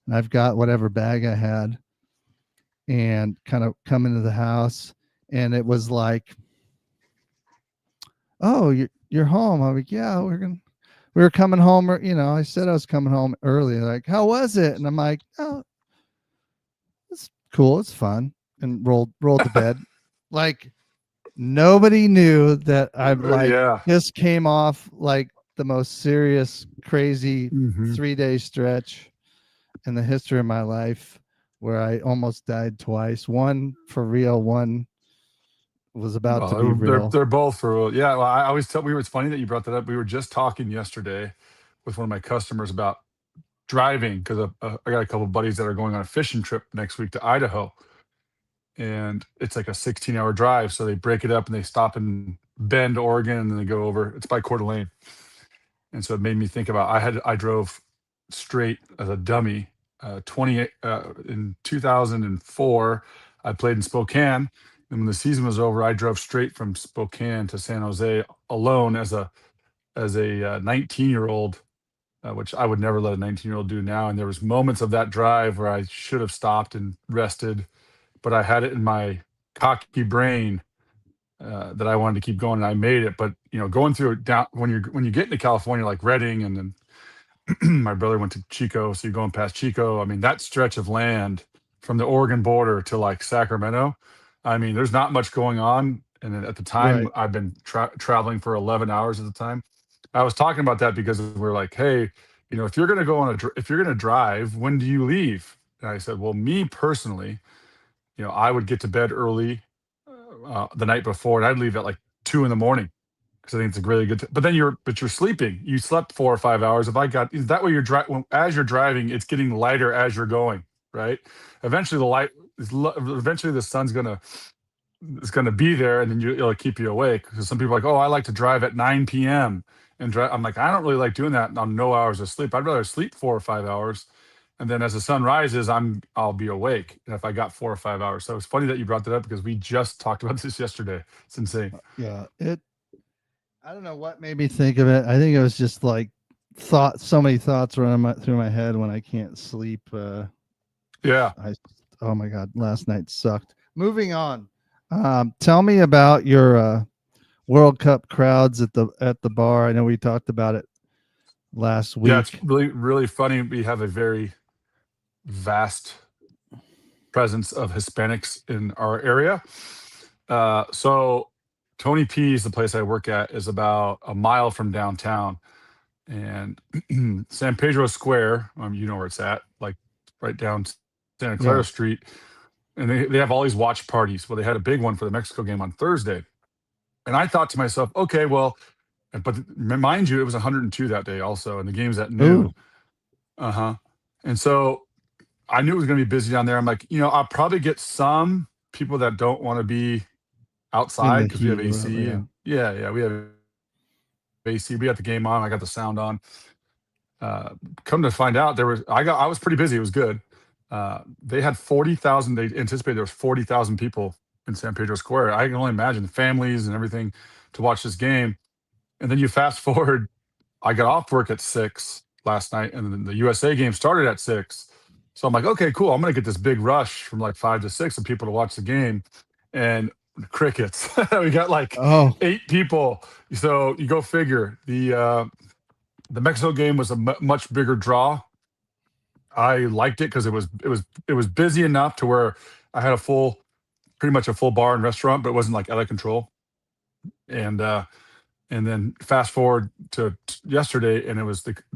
and I've got whatever bag I had, and kind of coming to the house, and it was like, oh, you're home. I'm like, yeah, we were coming home, or I said I was coming home early. Like, how was it? And I'm like, oh, it's cool, it's fun, and rolled to bed. Like nobody knew that I just came off like the most serious, crazy 3-day stretch in the history of my life, where I almost died twice. One for real, one was about to be real. They're both for real. Yeah. Well, I always tell. It's funny that you brought that up. We were just talking yesterday with one of my customers about driving, because I got a couple of buddies that are going on a fishing trip next week to Idaho, and it's like a 16-hour drive. So they break it up and they stop in Bend, Oregon, and then they go over. It's by Coeur d'Alene. And so it made me think about, I drove straight as a dummy. In 2004, I played in Spokane. And when the season was over, I drove straight from Spokane to San Jose alone as a 19-year-old, which I would never let a 19-year-old do now. And there was moments of that drive where I should have stopped and rested, but I had it in my cocky brain that I wanted to keep going, and I made it. But going through it down when you get into California, like Redding, and then my brother went to Chico, so you're going past Chico. I mean, that stretch of land from the Oregon border to like Sacramento, I mean, there's not much going on. And then at the time, right, I've been traveling for 11 hours at the time. I was talking about that because we're like, hey, if you're going to if you're going to drive, when do you leave? And I said, well, me personally, I would get to bed early the night before, and I'd leave at like 2 in the morning, because I think it's a really good. But then you're sleeping. You slept 4 or 5 hours. If I got that way, as you're driving, it's getting lighter as you're going. Right. Eventually, the sun's gonna be there, and then it'll keep you awake. Because some people are like, oh, I like to drive at 9 p.m. and drive. I'm like, I don't really like doing that on no hours of sleep. I'd rather sleep 4 or 5 hours, and then as the sun rises, I'll be awake. And if I got 4 or 5 hours, so it's funny that you brought that up, because we just talked about this yesterday. It's insane. Yeah, I don't know what made me think of it. I think it was just like so many thoughts running through my head when I can't sleep. Yeah. Oh my God, last night sucked. Moving on. Tell me about your World Cup crowds at the bar. I know we talked about it last Yeah, it's week. really, really funny. We have a very vast presence of Hispanics in our area. So Tony P's, the place I work at, is about a mile from downtown. And San Pedro Square, you know where it's at, like right down Santa Yeah. Clara Street. And they have all these watch parties. Well, they had a big one for the Mexico game on Thursday. And I thought to myself, okay, well, but mind you, it was 102 that day also, and the game's at Ooh, noon. Uh-huh. And so I knew it was going to be busy down there. I'm like, I'll probably get some people that don't want to be in outside the because we have heat or whatever. AC, Yeah. and yeah, we have AC. We got the game on. I got the sound on. Uh, Come to find out, I was pretty busy. It was good. They had 40,000. They anticipated there was 40,000 people in San Pedro Square. I can only imagine the families and everything to watch this game. And then you fast forward. I got off work at 6 last night, and then the USA game started at 6. So I'm like, okay, cool. I'm gonna get this big rush from like 5 to 6 of people to watch the game, and crickets. We got like Oh, 8 people. So you go figure. The Mexico game was a much bigger draw. I liked it because it was busy enough to where I had pretty much a full bar and restaurant, but it wasn't like out of control. And and then fast forward to yesterday, and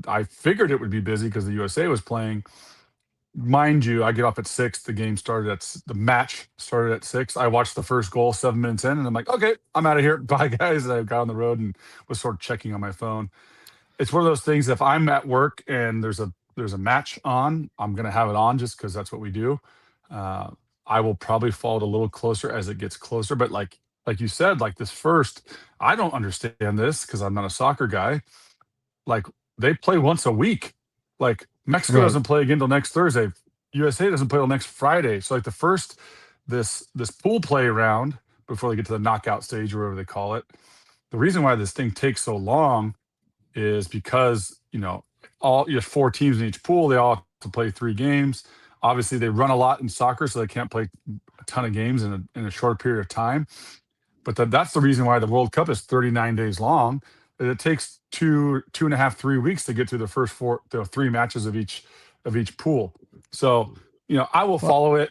I figured it would be busy because the USA was playing. Mind you, I get off at 6. The match started at 6. I watched the first goal 7 minutes in, and I'm like, okay, I'm out of here. Bye, guys. And I got on the road and was sort of checking on my phone. It's one of those things. If I'm at work and there's a match on, I'm gonna have it on just because that's what we do. Uh, I will probably follow it a little closer as it gets closer. But like you said, like this first, I don't understand this because I'm not a soccer guy. Like they play once a week. Like Mexico right. doesn't play again till next Thursday. USA doesn't play till next Friday. So like the first this pool play round before they get to the knockout stage or whatever they call it. The reason why this thing takes so long is because all you have 4 teams in each pool. They all have to play 3 games. Obviously, they run a lot in soccer, so they can't play a ton of games in a short period of time. But that's the reason why the World Cup is 39 days long. It takes 2.5, 3 weeks to get through the first 3 matches of each pool. So I will Well, follow it,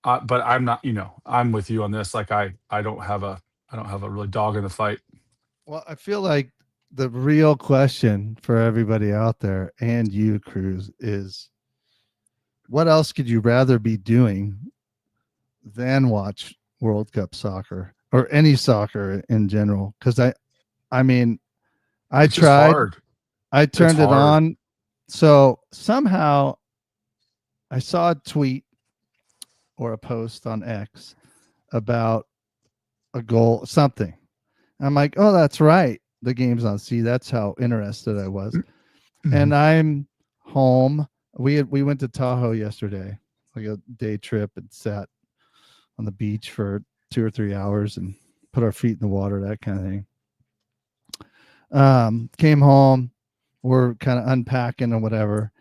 but I'm not. I'm with you on this. Like I don't have a really dog in the fight. well, I feel like the real question for everybody out there and you, Cruz, is what else could you rather be doing than watch World Cup soccer or any soccer in general? Because I mean, I It's just tried, hard. I It's turned it hard. on. So somehow I saw a tweet or a post on X about a goal, something. I'm like, oh, that's right. The game's on. See, that's how interested I was. And Mhm. I'm home. We went to Tahoe yesterday, like a day trip, and sat on the beach for 2 or 3 hours and put our feet in the water, that kind of thing. Came home, we're kind of unpacking or whatever,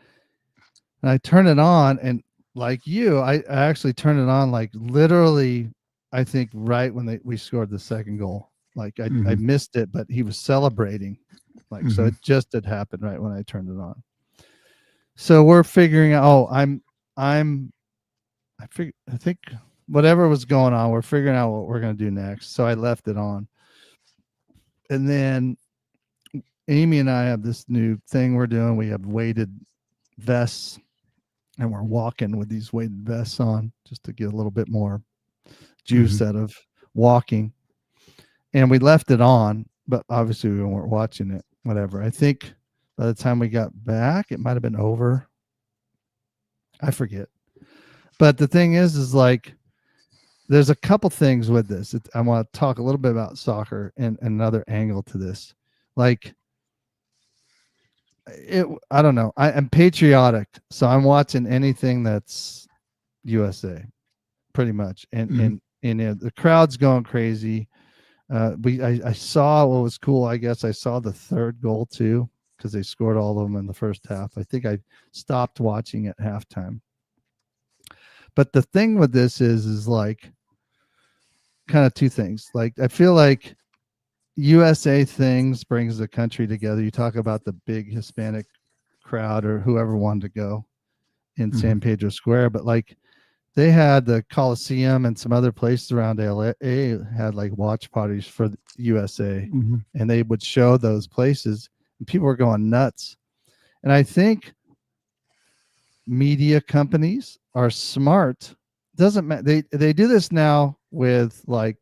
and I turn it on, and like you, I actually turned it on like literally, I think right when we scored the second goal. Like I Mhm. missed it, but he was celebrating. Like so, Mhm. it just had happened right when I turned it on. So we're figuring out. Oh, I'm I think whatever was going on, we're figuring out what we're gonna do next. So I left it on, and then Amy and I have this new thing we're doing. We have weighted vests, and we're walking with these weighted vests on just to get a little bit more juice Mhm. out of walking. And we left it on, but obviously we weren't watching it. Whatever. I think by the time we got back, it might have been over. I forget. But the thing is like there's a couple things with this. I want to talk a little bit about soccer and another angle to this. Like I don't know. I'm patriotic, so I'm watching anything that's USA, pretty much. Mhm. And the crowd's going crazy. I saw what was cool. I guess I saw the third goal too. because they scored all of them in the first half. I think I stopped watching at halftime. But the thing with this is like kind of two things. Like I feel like USA things brings the country together. You talk about the big Hispanic crowd or whoever wanted to go in San Pedro Square, but like they had the Coliseum and some other places around LA had like watch parties for the USA, and they would show those places, and people were going nuts. And I think media companies are smart. Doesn't matter. They do this now with like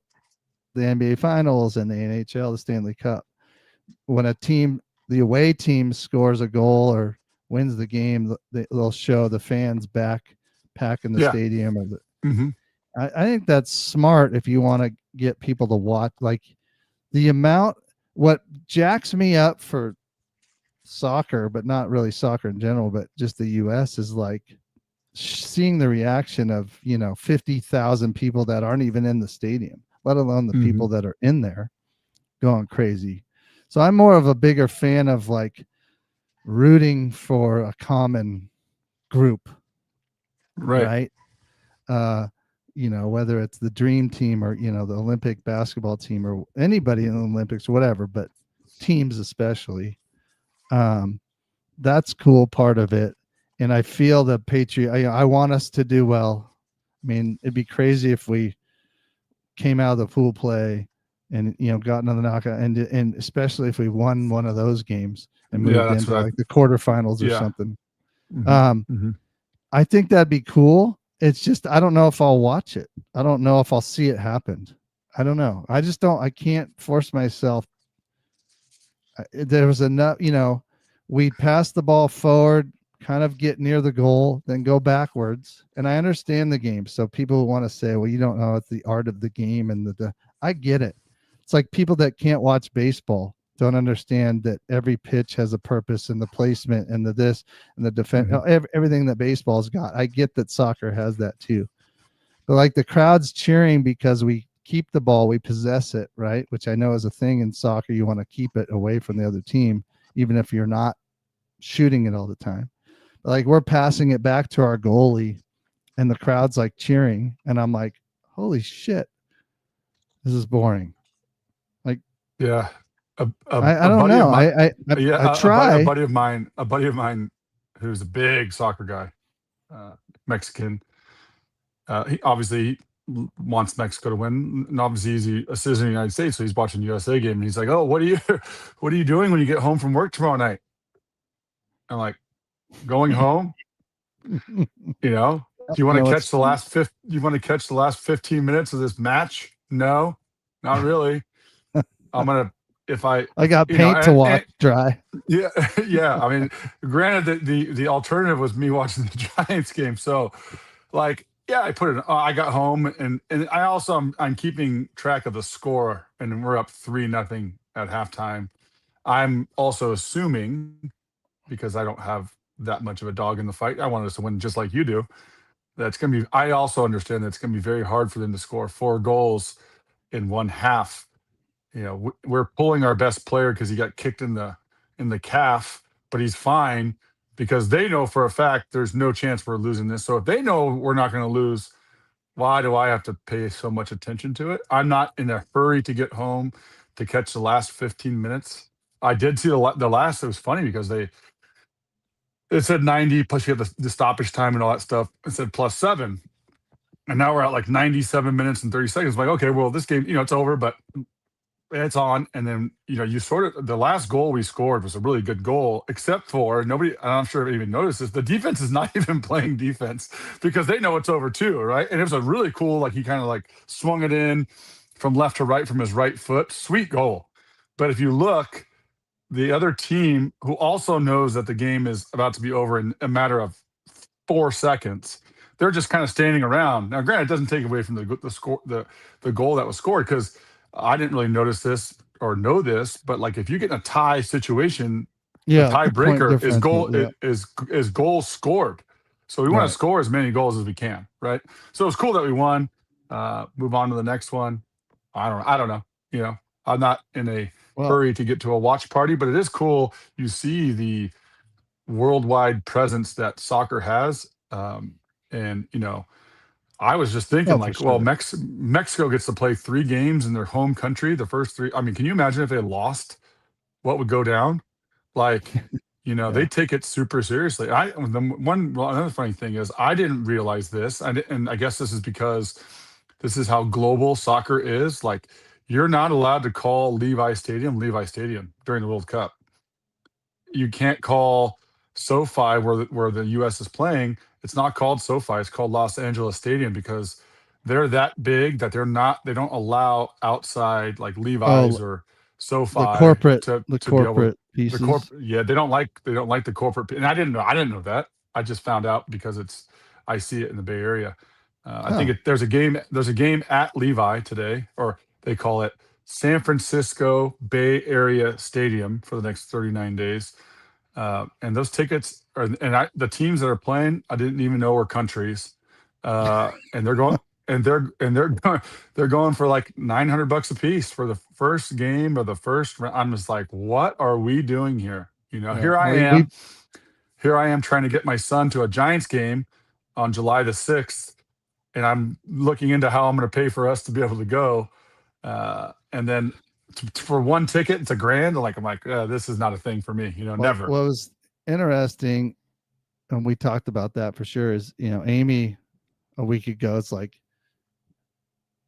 the NBA Finals and the NHL, the Stanley Cup. When a team, the away team, scores a goal or wins the game, they'll show the fans back packing the stadium. Or I think that's smart if you want to get people to watch. Like the amount, what jacks me up for soccer, but not really soccer in general, but just the U.S. is like seeing the reaction of 50,000 people that aren't even in the stadium, let alone the people that are in there going crazy. So I'm more of a bigger fan of like rooting for a common group, right? Whether it's the dream team or the Olympic basketball team or anybody in the Olympics, whatever, but teams especially. That's cool part of it. And I feel the I want us to do well. I mean, it'd be crazy if we came out of the pool play and got into the knockout, and especially if we won one of those games and moved into like the quarterfinals or something. I think that'd be cool. It's just I don't know if I'll watch it. I don't know if I'll see it happen. I don't know. I can't force myself. There was enough, we pass the ball forward, kind of get near the goal, then go backwards. And I understand the game. So people want to say, well, you don't know it's the art of the game. And I get it. It's like people that can't watch baseball don't understand that every pitch has a purpose and the placement and the this and the defense, everything that baseball's got. I get that soccer has that too. But like the crowd's cheering because we keep the ball, we possess it, right? Which I know is a thing in soccer. You want to keep it away from the other team, even if you're not shooting it all the time. But like we're passing it back to our goalie and the crowd's like cheering. And I'm like, holy shit, this is boring. Like, yeah. I don't know. I try. A buddy of mine who's a big soccer guy, Mexican. He obviously wants Mexico to win, and obviously he's a citizen of the United States, so he's watching the USA game, and he's like, "Oh, what are you doing when you get home from work tomorrow night?" I'm like, "Going home." Do you want to catch the last You want to catch the last 15 minutes of this match? No, not really. I'm gonna. I got paint to watch dry. Yeah. I mean, granted that the alternative was me watching the Giants game. So like, yeah, I put it, I got home and I also, I'm keeping track of the score and we're up 3-0 at halftime. I'm also assuming, because I don't have that much of a dog in the fight, I want us to win just like you do. I also understand that it's going to be very hard for them to score 4 goals in one half. We're pulling our best player because he got kicked in the calf, but he's fine because they know for a fact there's no chance we're losing this. So if they know we're not going to lose, why do I have to pay so much attention to it? I'm not in a hurry to get home to catch the last 15 minutes. I did see the last. It was funny because it said 90 plus you have the stoppage time and all that stuff. It said +7, and now we're at like 97 minutes and 30 seconds. Like, okay, well, this game, it's over, but it's on. And then, you sort of, the last goal we scored was a really good goal, except for nobody, I'm sure even noticed this, the defense is not even playing defense because they know it's over too, right? And it was a really cool, like he kind of like swung it in from left to right from his right foot. Sweet goal. But if you look, the other team who also knows that the game is about to be over in a matter of 4 seconds, they're just kind of standing around. Now, granted, it doesn't take away from the score, the goal that was scored, because I didn't really notice this or know this, but like if you get in a tie situation, the tiebreaker is goals scored. So we want to score as many goals as we can, right? So it's cool that we won. Move on to the next one. I don't know. I'm not in a Well, hurry to get to a watch party, but it is cool. You see the worldwide presence that soccer has. And I was just thinking, oh, for like, well, sure. Mexico gets to play 3 games in their home country. The first three. I mean, can you imagine if they lost? What would go down? Like, they Yeah. take it super seriously. Another funny thing is I didn't realize this, and I guess this is because this is how global soccer is. Like, you're not allowed to call Levi Stadium during the World Cup. You can't call SoFi where the US is playing. It's not called SoFi. It's called Los Angeles Stadium because they're that big that they don't allow outside like Levi's Oh, or the SoFi corporate, to the to be able to corporate pieces. yeah, they don't like the corporate and I didn't know that. I just found out because I see it in the Bay Area. I think Oh, there's a game at Levi today, or they call it San Francisco Bay Area Stadium for the next 39 days. And those tickets are, and the teams that are playing, I didn't even know were countries. And they're going, and they're going, they're going for like $900 a piece for the first game or the first round. I'm just like, what are we doing here? yeah. We Here I am trying to get my son to a Giants game on July the 6th, and I'm looking into how I'm going to pay for us to be able to go. And then for one ticket, it's $1,000. I'm like, this is not a thing for me. Well, Never. what was interesting, and we talked about that for sure, is Amy a week ago. It's like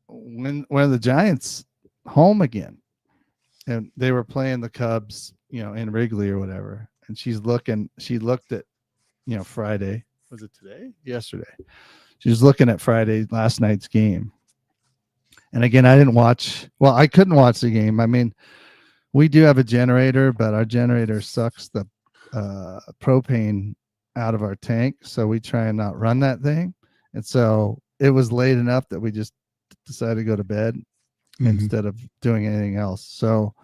when are the Giants home again? And they were playing the Cubs, in Wrigley or whatever. And she looked at, Friday. Was it today? Yesterday. She was looking at Friday, last night's game. And again, I couldn't watch the game. I mean, we do have a generator, but our generator sucks the propane out of our tank. So we try and not run that thing. And so it was late enough that we just decided to go to bed Mhm. instead of doing anything else. So,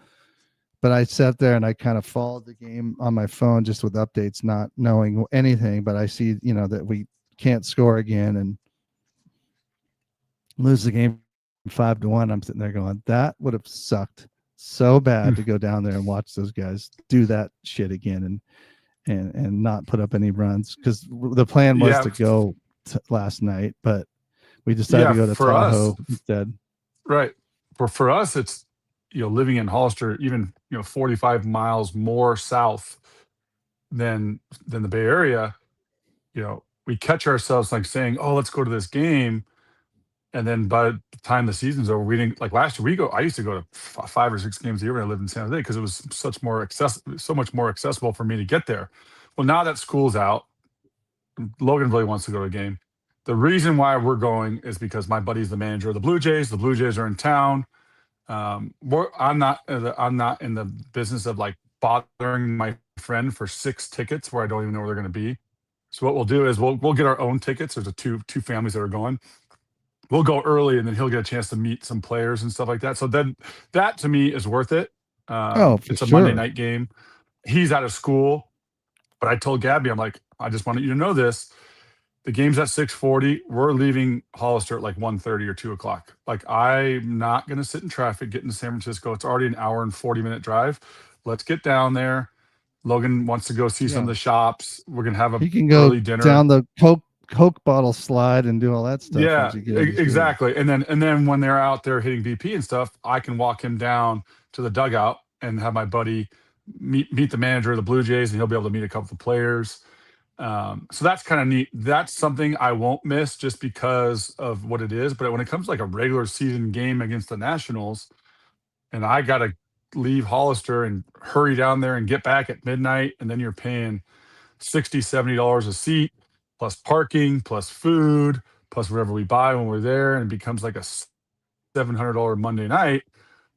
but I sat there and I kind of followed the game on my phone just with updates, not knowing anything. But I see, that we can't score again and lose the game 5-1. I'm sitting there going, that would have sucked so bad to go down there and watch those guys do that shit again and not put up any runs, because the plan was Yeah, to go last night, but we decided yeah. to go to For us, Tahoe instead. right. For us, it's living in Hollister, even 45 miles more south than the Bay Area. We catch ourselves like saying, "Oh, let's go to this game," and then by the time the season's over, we didn't like last year. I used to go to 5 or 6 games a year when I lived in San Jose because it was so much more accessible for me to get there. Well, now that school's out, Logan really wants to go to a game. The reason why we're going is because my buddy's the manager of the Blue Jays. The Blue Jays are in town. I'm not in the business of like bothering my friend for 6 tickets where I don't even know where they're going to be. So what we'll do is we'll get our own tickets. There's two families that are going. We'll go early, and then he'll get a chance to meet some players and stuff like that. So then that to me is worth it. Oh, for It's a Monday sure. night game. He's out of school, but I told Gabby, I'm like, I just wanted you to know this. The game's at 6:40. We're leaving Hollister at like 1:30 or 2 o'clock. Like, I'm not going to sit in traffic getting to San Francisco. It's already an hour and 40-minute drive. Let's get down there. Logan wants to go see some of Yeah. the shops. We're going to have a You can go early dinner. down the Coke bottle slide and do all that stuff once Yeah, you get in the stadium. exactly. And then when they're out there hitting BP and stuff, I can walk him down to the dugout and have my buddy meet the manager of the Blue Jays, and he'll be able to meet a couple of players. So that's kind of neat. That's something I won't miss just because of what it is. But when it comes to like a regular season game against the Nationals, and I got to leave Hollister and hurry down there and get back at midnight, and then you're paying $60-$70 a seat, plus parking, plus food, plus whatever we buy when we're there, and it becomes like a $700 Monday night.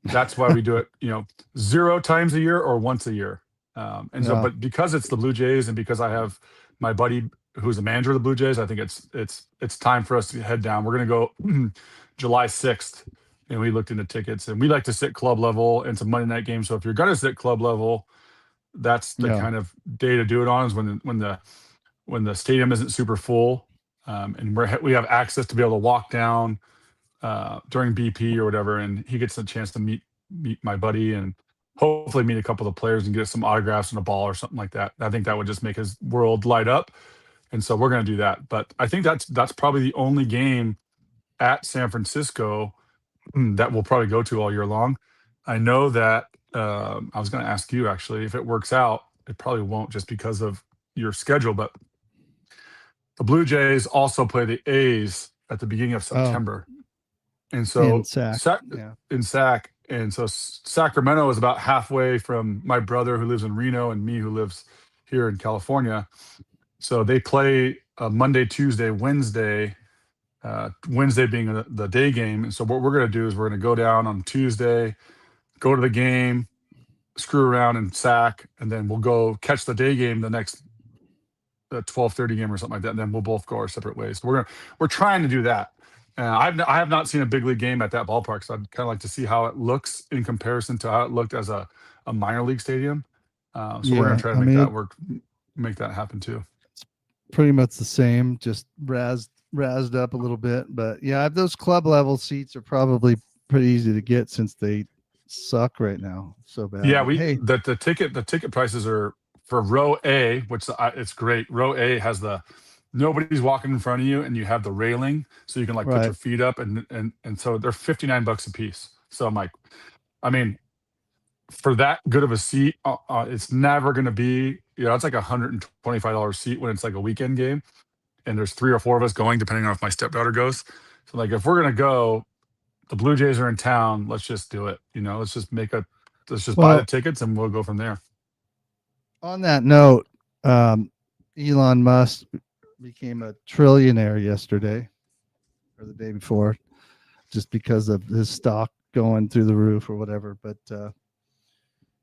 That's why we do it, 0 times a year or once a year. And so, Yeah. but because it's the Blue Jays, and because I have my buddy who's the manager of the Blue Jays, I think it's time for us to head down. We're gonna go July 6th, and we looked into tickets, and we like to sit club level, and it's a Monday night game. So if you're gonna sit club level, that's the Yeah. kind of day to do it on, is when the stadium isn't super full, and we have access to be able to walk down, during BP or whatever, and he gets a chance to meet my buddy, and hopefully meet a couple of the players and get some autographs and a ball or something like that. I think that would just make his world light up. And so we're going to do that. But I think that's probably the only game at San Francisco that we'll probably go to all year long. I know that I was going to ask you actually if it works out. It probably won't just because of your schedule, but the Blue Jays also play the A's at the beginning of Oh, September, and in so Sac. Yeah. In Sac, and so Sacramento is about halfway from my brother who lives in Reno and me who lives here in California. So they play Monday, Tuesday, Wednesday. Wednesday being the day game, and so what we're going to do is we're going to go down on Tuesday, go to the game, screw around in Sac, and then we'll go catch the day game the next 12:30 game or something like that, and then we'll both go our separate ways. So we're trying to do that. I have not seen a big league game at that ballpark, so I'd kind of like to see how it looks in comparison to how it looked as a minor league stadium. So we're going Yeah. to try to I make mean, that work, make that happen too. pretty much the same, just razzed up a little bit. But yeah, those club level seats are probably pretty easy to get since they suck right now so bad. Yeah, But hey, the ticket prices are for row A, which it's great. Row A has nobody's walking in front of you, and you have the railing, so you can like put right. your feet up, and so they're $59 a piece. So I'm like, I mean, for that good of a seat, it's never going to be, it's like $125 seat when it's like a weekend game, and there's 3 or 4 of us going, depending on if my stepdaughter goes. So like, if we're gonna go, the Blue Jays are in town. Let's just do it. Let's just buy the tickets and we'll go from there. On that note, Elon Musk became a trillionaire yesterday or the day before, just because of his stock going through the roof or whatever. But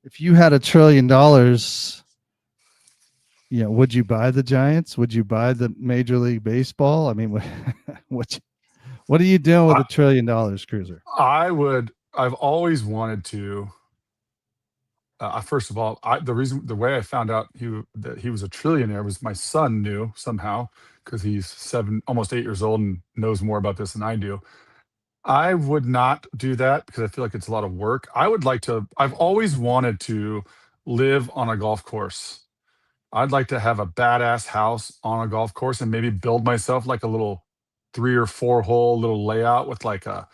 if you had $1 trillion, would you buy the Giants? Would you buy the Major League Baseball? I mean, what are you doing with $1 trillion, Cruiser? I've always wanted to. First of all, the way I found out that he was a trillionaire was my son knew somehow, because he's almost 8 years old and knows more about this than I do. I would not do that because I feel like it's a lot of work. I've always wanted to live on a golf course. I'd like to have a badass house on a golf course and maybe build myself like a little 3 or 4 hole little layout with a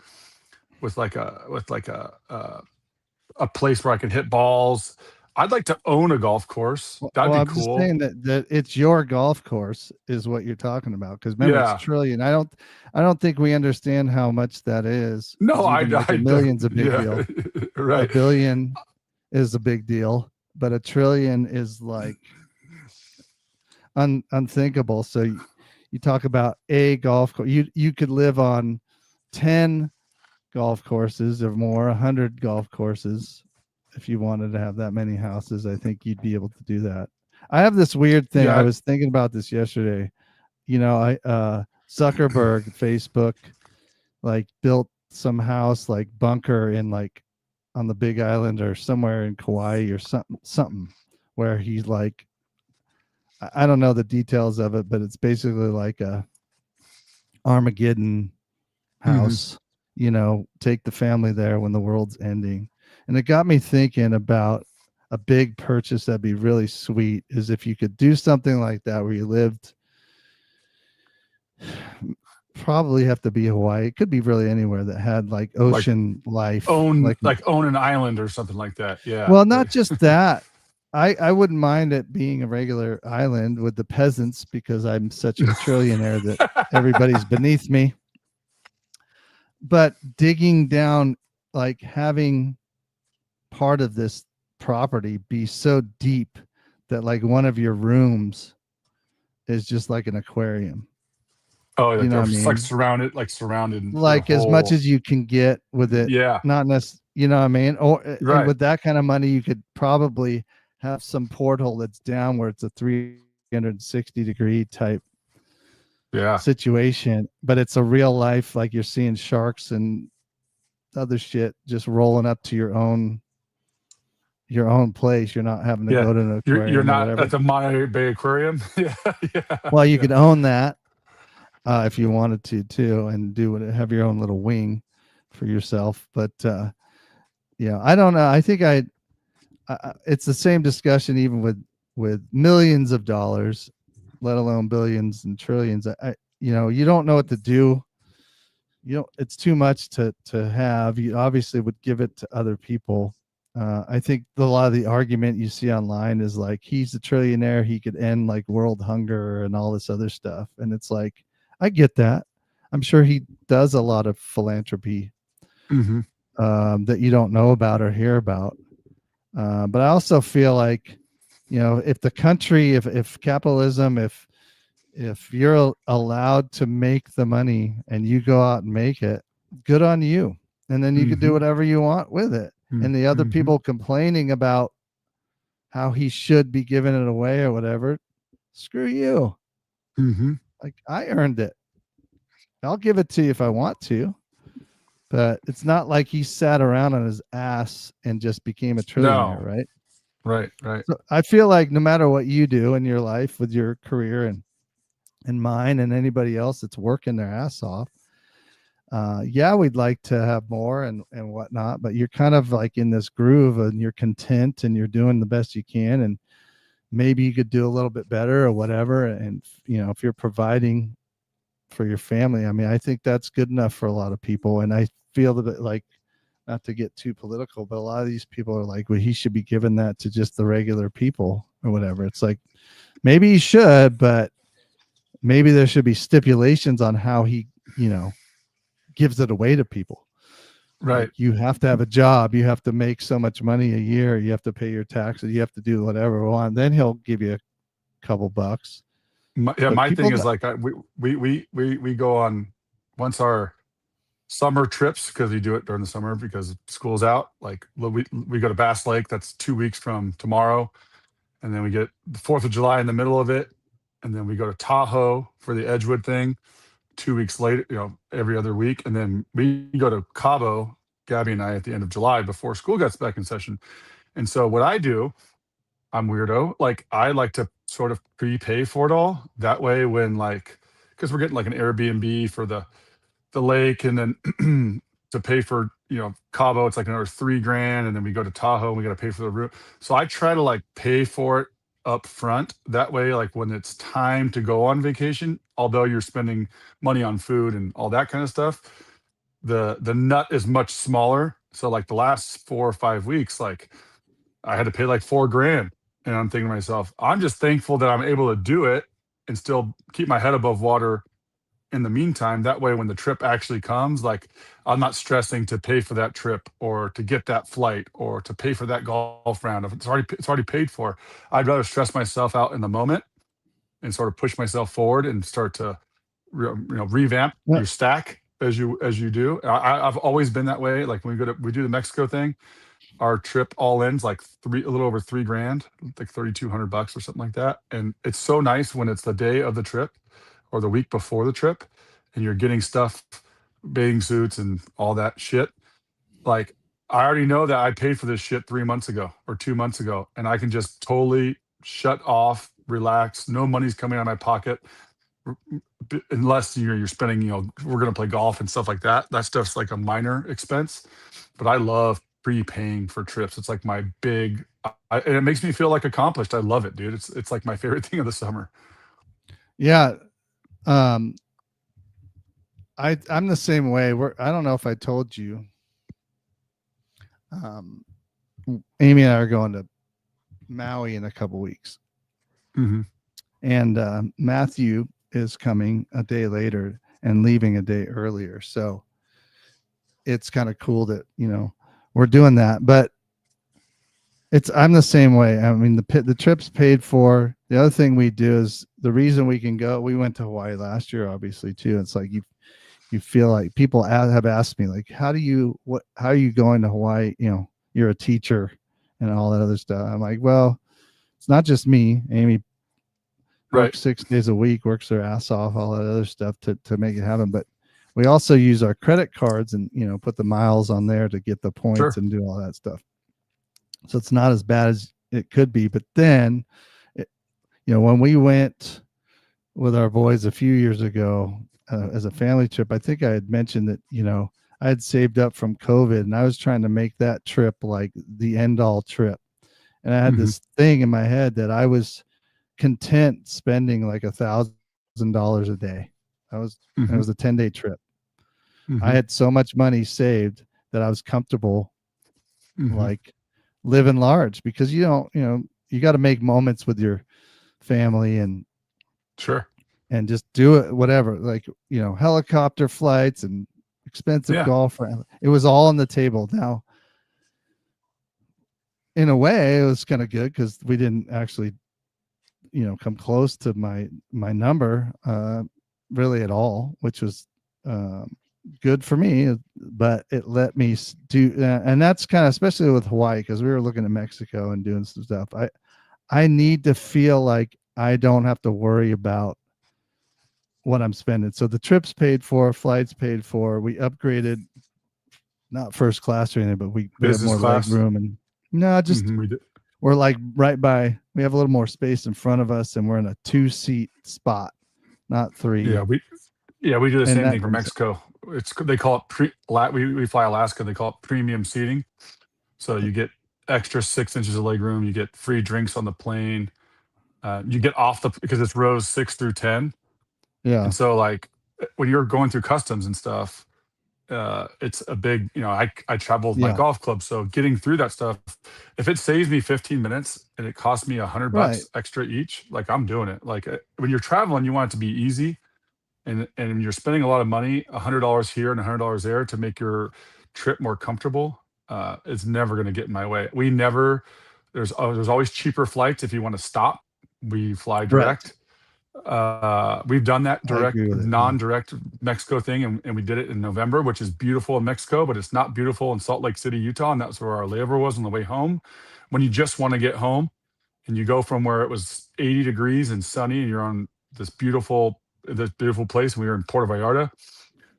place where I can hit balls. I'd like to own a golf course. That'd be I'm cool. just saying that it's your golf course is what you're talking about. Because remember, it's trillion. I don't think we understand how much that is. No, a million's a big deal. Right. $1 billion is a big deal, but $1 trillion is like unthinkable. So you talk about a golf course. You could live on 10 golf courses or more, 100 golf courses. If you wanted to have that many houses, I think you'd be able to do that. I have this weird thing. I was thinking about this yesterday. Zuckerberg, Facebook, like built some house like bunker in like on the Big Island or somewhere in Kauai or something where he's like, I don't know the details of it, but it's basically like a Armageddon house. Take the family there when the world's ending. And it got me thinking about a big purchase that'd be really sweet is if you could do something like that where you lived, probably have to be Hawaii. It could be really anywhere that had like ocean life. Own an island or something like that. Yeah. Well, not just that. I wouldn't mind it being a regular island with the peasants because I'm such a trillionaire that everybody's beneath me. But digging down, like having part of this property be so deep that like one of your rooms is just like an aquarium. Oh, like like surrounded like as much as you can get with it. Yeah. Not necessarily, you know what I mean? Or right. And with that kind of money, you could probably have some porthole that's down where it's a 360-degree type situation, but it's a real life, like you're seeing sharks and other shit just rolling up to your own place. You're not having to go to an aquarium. You're not at the Monterey Bay Aquarium. Yeah. Well, you could own that if you wanted to too, and have your own little wing for yourself. But I don't know. I think it's the same discussion even with millions of dollars, let alone billions and trillions. You don't know what to do. It's too much to have. You obviously would give it to other people. I think a lot of the argument you see online is like, he's a trillionaire, he could end like world hunger and all this other stuff. And it's like, I get that. I'm sure he does a lot of philanthropy Mm-hmm. that you don't know about or hear about. But I also feel like, if the country, if capitalism, if you're allowed to make the money and you go out and make it, good on you. And then you can do Mm-hmm. whatever you want with it. And the other Mm-hmm. people complaining about how he should be giving it away or whatever, screw you. Mm-hmm. Like, I earned it. I'll give it to you if I want to. But it's not like he sat around on his ass and just became a trillionaire, No. right? Right. Right. So I feel like no matter what you do in your life with your career and mine and anybody else that's working their ass off, yeah, we'd like to have more and whatnot, but you're kind of like in this groove and you're content and you're doing the best you can. And maybe you could do a little bit better or whatever. And, if you're providing for your family, I mean, I think that's good enough for a lot of people. And I feel that, like, not to get too political, but a lot of these people are like, well, he should be giving that to just the regular people or whatever. It's like, maybe he should, but maybe there should be stipulations on how he, gives it away to people. Right. Like, you have to have a job, you have to make so much money a year, you have to pay your taxes, you have to do whatever we want, then he'll give you a couple bucks. But My thing people is like, we go on once our summer trips, because we do it during the summer because school's out. Like, we go to Bass Lake. That's 2 weeks from tomorrow, and then we get the 4th of July in the middle of it, and then we go to Tahoe for the Edgewood thing 2 weeks later. Every other week, and then we go to Cabo, Gabby and I, at the end of July before school gets back in session. And so what I do, I'm weirdo. Like, I like to sort of prepay for it all. That way, when, like, because we're getting like an Airbnb for the lake, and then to pay for Cabo, it's like another 3 grand, and then we go to Tahoe and we got to pay for the room. So I try to like pay for it up front. That way, like, when it's time to go on vacation, although you're spending money on food and all that kind of stuff, the nut is much smaller. So like the last 4 or 5 weeks, like, I had to pay like 4 grand. And I'm thinking to myself, I'm just thankful that I'm able to do it and still keep my head above water in the meantime. That way, when the trip actually comes, like, I'm not stressing to pay for that trip or to get that flight or to pay for that golf round. If it's already paid for, I'd rather stress myself out in the moment and sort of push myself forward and start to revamp Yeah. your stack as you do. I've always been that way. Like, when we do the Mexico thing, our trip all ends like a little over 3 grand, like $3,200 or something like that. And it's so nice when it's the day of the trip or the week before the trip, and you're getting stuff, bathing suits and all that shit. Like, I already know that I paid for this shit 3 months ago or 2 months ago, and I can just totally shut off, relax. No money's coming out of my pocket, unless you're spending. We're gonna play golf and stuff like that. That stuff's like a minor expense, but I love prepaying for trips. It's like my big, and it makes me feel like accomplished. I love it, dude. It's like my favorite thing of the summer. Yeah. Um, I'm the same way. I don't know if I told you. Um, Amy and I are going to Maui in a couple weeks, Mm-hmm. and Matthew is coming a day later and leaving a day earlier. So it's kind of cool that we're doing that. But I'm the same way. I mean, the trip's paid for. The other thing we do is, the reason we can go. We went to Hawaii last year, obviously, too. It's like you feel like people have asked me, like, how are you going to Hawaii? You're a teacher and all that other stuff. I'm like, well, it's not just me. Amy Right. works 6 days a week, works her ass off, all that other stuff to make it happen. But we also use our credit cards and put the miles on there to get the points Sure. and do all that stuff. So it's not as bad as it could be. But then, when we went with our boys a few years ago as a family trip, I think I had mentioned that, I had saved up from COVID and I was trying to make that trip like the end all trip. And I had Hmm. this thing in my head that I was content spending like $1,000 a day. I was, it was a Hmm. 10-day trip. I Hmm. had so much money saved that I was comfortable Hmm. like living large, because you don't, you got to make moments with your family Sure. and just do it, whatever, like, helicopter flights and expensive Yeah. golf. It was all on the table. Now, in a way, it was kind of good because we didn't actually, come close to my number, really at all, which was um, good for me. But it let me do, and that's kind of especially with Hawaii, because we were looking at Mexico and doing some stuff. I need to feel like I don't have to worry about what I'm spending. So the trips paid for, flights paid for. We upgraded, not first class or anything, but we have Business more leg class. room, and no, just We did. we're like right by. We have a little more space in front of us, and we're in a 2-seat spot, not Yeah. three, We do the and same that thing for thing's Mexico. They call it we fly Alaska. They call it premium seating. So you get extra 6 inches of leg room. You get free drinks on the plane. You get off because it's rows 6 through 10. yeah, And so like when you're going through customs and stuff, it's a big, I travel with my yeah, golf club. So getting through that stuff, if it saves me 15 minutes and it costs me right, $100 extra each, like I'm doing it. Like when you're traveling, you want it to be easy, and you're spending a lot of money, $100 here and $100 there to make your trip more comfortable. It's never going to get in my way. We never, there's always cheaper flights if you want to stop. We fly right. direct. We've done that I direct, agree with it. Yeah, non-direct Mexico thing, and we did it in November, which is beautiful in Mexico, but it's not beautiful in Salt Lake City, Utah, and that's where our layover was on the way home. When you just want to get home, and you go from where it was 80 degrees and sunny, and you're on this beautiful place. And we were in Puerto Vallarta,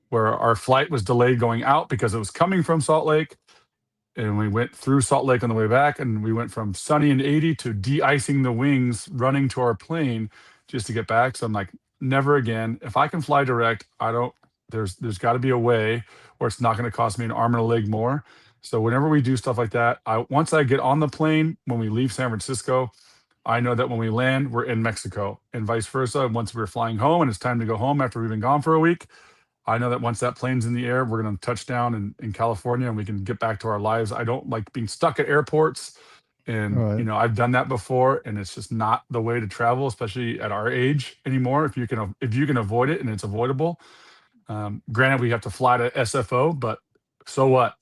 where our flight was delayed going out because it was coming from Salt Lake, and we went through Salt Lake on the way back, and we went from sunny and 80 to de-icing the wings, running to our plane just to get back. So I'm like, never again. If I can fly direct, I don't. There's got to be a way where it's not going to cost me an arm and a leg more. So whenever we do stuff like that, once I get on the plane when we leave San Francisco, I know that when we land, we're in Mexico, and vice versa. Once we're flying home and it's time to go home after we've been gone for a week, I know that once that plane's in the air, we're going to touch down in California and we can get back to our lives. I don't like being stuck at airports. all And, right, I've done that before, and it's just not the way to travel, especially at our age anymore. If you can avoid it and it's avoidable. Granted, we have to fly to SFO, but so what?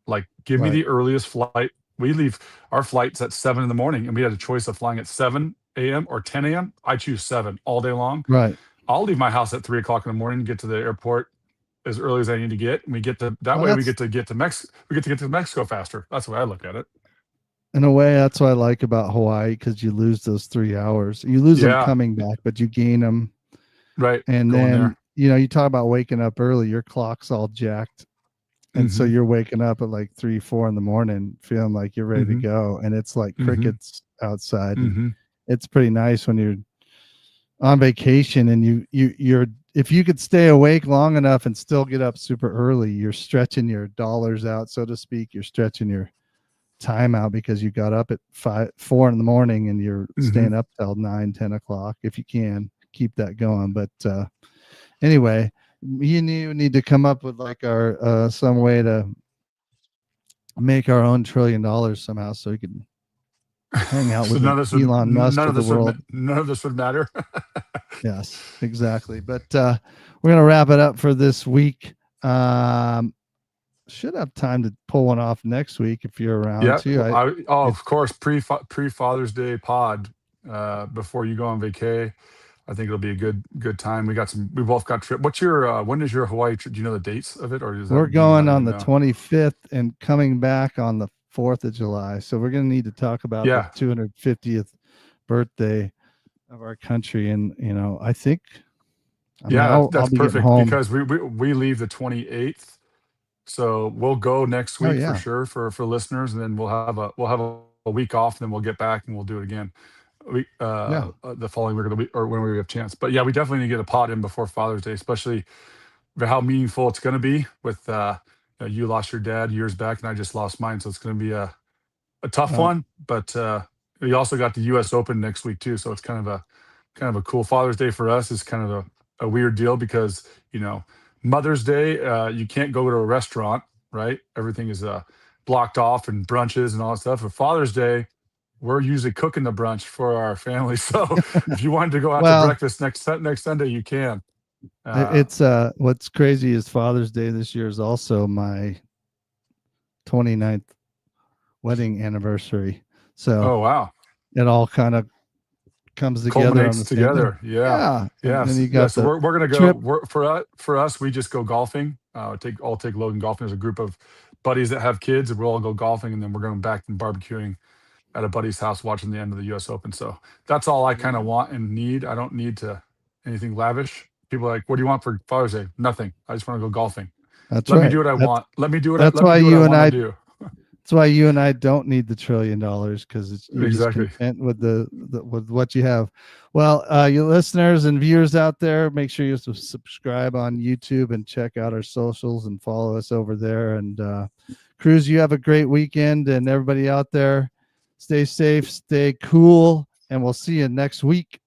Like, give me right, the earliest flight. We leave our flights at 7 in the morning, and we had a choice of flying at 7 a.m. or 10 a.m. I choose 7 all day long. right. I'll leave my house at 3 o'clock in the morning, get to the airport as early as I need to get. And we get to that Well, way we that's, get to Mexico. We get to get to Mexico faster. That's the way I look at it. in a way, that's what I like about Hawaii, because you lose those 3 hours. You lose them Yeah, coming back, but you gain them. right. And Going then, there. you talk about waking up early, your clock's all jacked. And so Hmm. you're waking up at like 3, 4 in the morning, feeling like you're ready to Hmm. go. And it's like Hmm. crickets outside. And Hmm. it's pretty nice when you're on vacation and you're, if you could stay awake long enough and still get up super early, you're stretching your dollars out, so to speak. You're stretching your time out because you got up at 4 in the morning, and you're Hmm. staying up till 9, 10 o'clock if you can keep that going. But anyway, you need to come up with like our some way to make our own $1 trillion somehow, so we can hang out So with the Elon Musk none of of the this would world. none of this would matter. Yes, exactly. But we're gonna wrap it up for this week. Um, should have time to pull one off next week if you're around Yeah. too. It, Of course, pre Father's Day pod, before you go on vacay. I think it'll be a good time. We both got trip. What's your when is your Hawaii trip? Do you know the dates of it, or we're do you going not on even the know? 25th and coming back on the 4th of July. So we're gonna need to talk about the Yeah. 250th birthday of our country. And I think, I mean, Yeah, I'll that's be getting perfect home. because we leave the 28th. So we'll go next Oh week for yeah, sure for listeners, and then we'll have a week off, and then we'll get back and we'll do it again. yeah. The following week, or when we have a chance. But yeah, we definitely need to get a pod in before Father's Day, especially for how meaningful it's going to be. With you lost your dad years back, and I just lost mine, so it's going to be a tough Well, one. But we also got the U.S. Open next week too, so it's kind of a cool Father's Day for us. Is kind of a weird deal because Mother's Day, you can't go to a restaurant, right? Everything is blocked off and brunches and all that stuff. But Father's Day, we're usually cooking the brunch for our family. So if you wanted to go out to Well, breakfast next Sunday, you can. it's what's crazy is Father's Day this year is also my 29th wedding anniversary. So Oh wow, it all kind of comes together on culminates the same day. together. Yeah, Yeah. And then yes, you yeah. got So the we're gonna go. trip. For us, we just go golfing. I'll take Logan golfing. There's a group of buddies that have kids, and we'll all go golfing, and then we're going back and barbecuing at a buddy's house, watching the end of the U.S. Open. So that's all I kind of want and need. I don't need to anything lavish. People are like, what do you want for Father's Day? Nothing. I just want to go golfing. That's Let me right. do what I want. That's Let me why do what I you and want to I do. that's why you and I don't need the $1 trillion because you're just Exactly. content with with what you have. Well, you listeners and viewers out there, make sure you subscribe on YouTube and check out our socials and follow us over there. And Kreuz, you have a great weekend, and everybody out there, stay safe, stay cool, and we'll see you next week.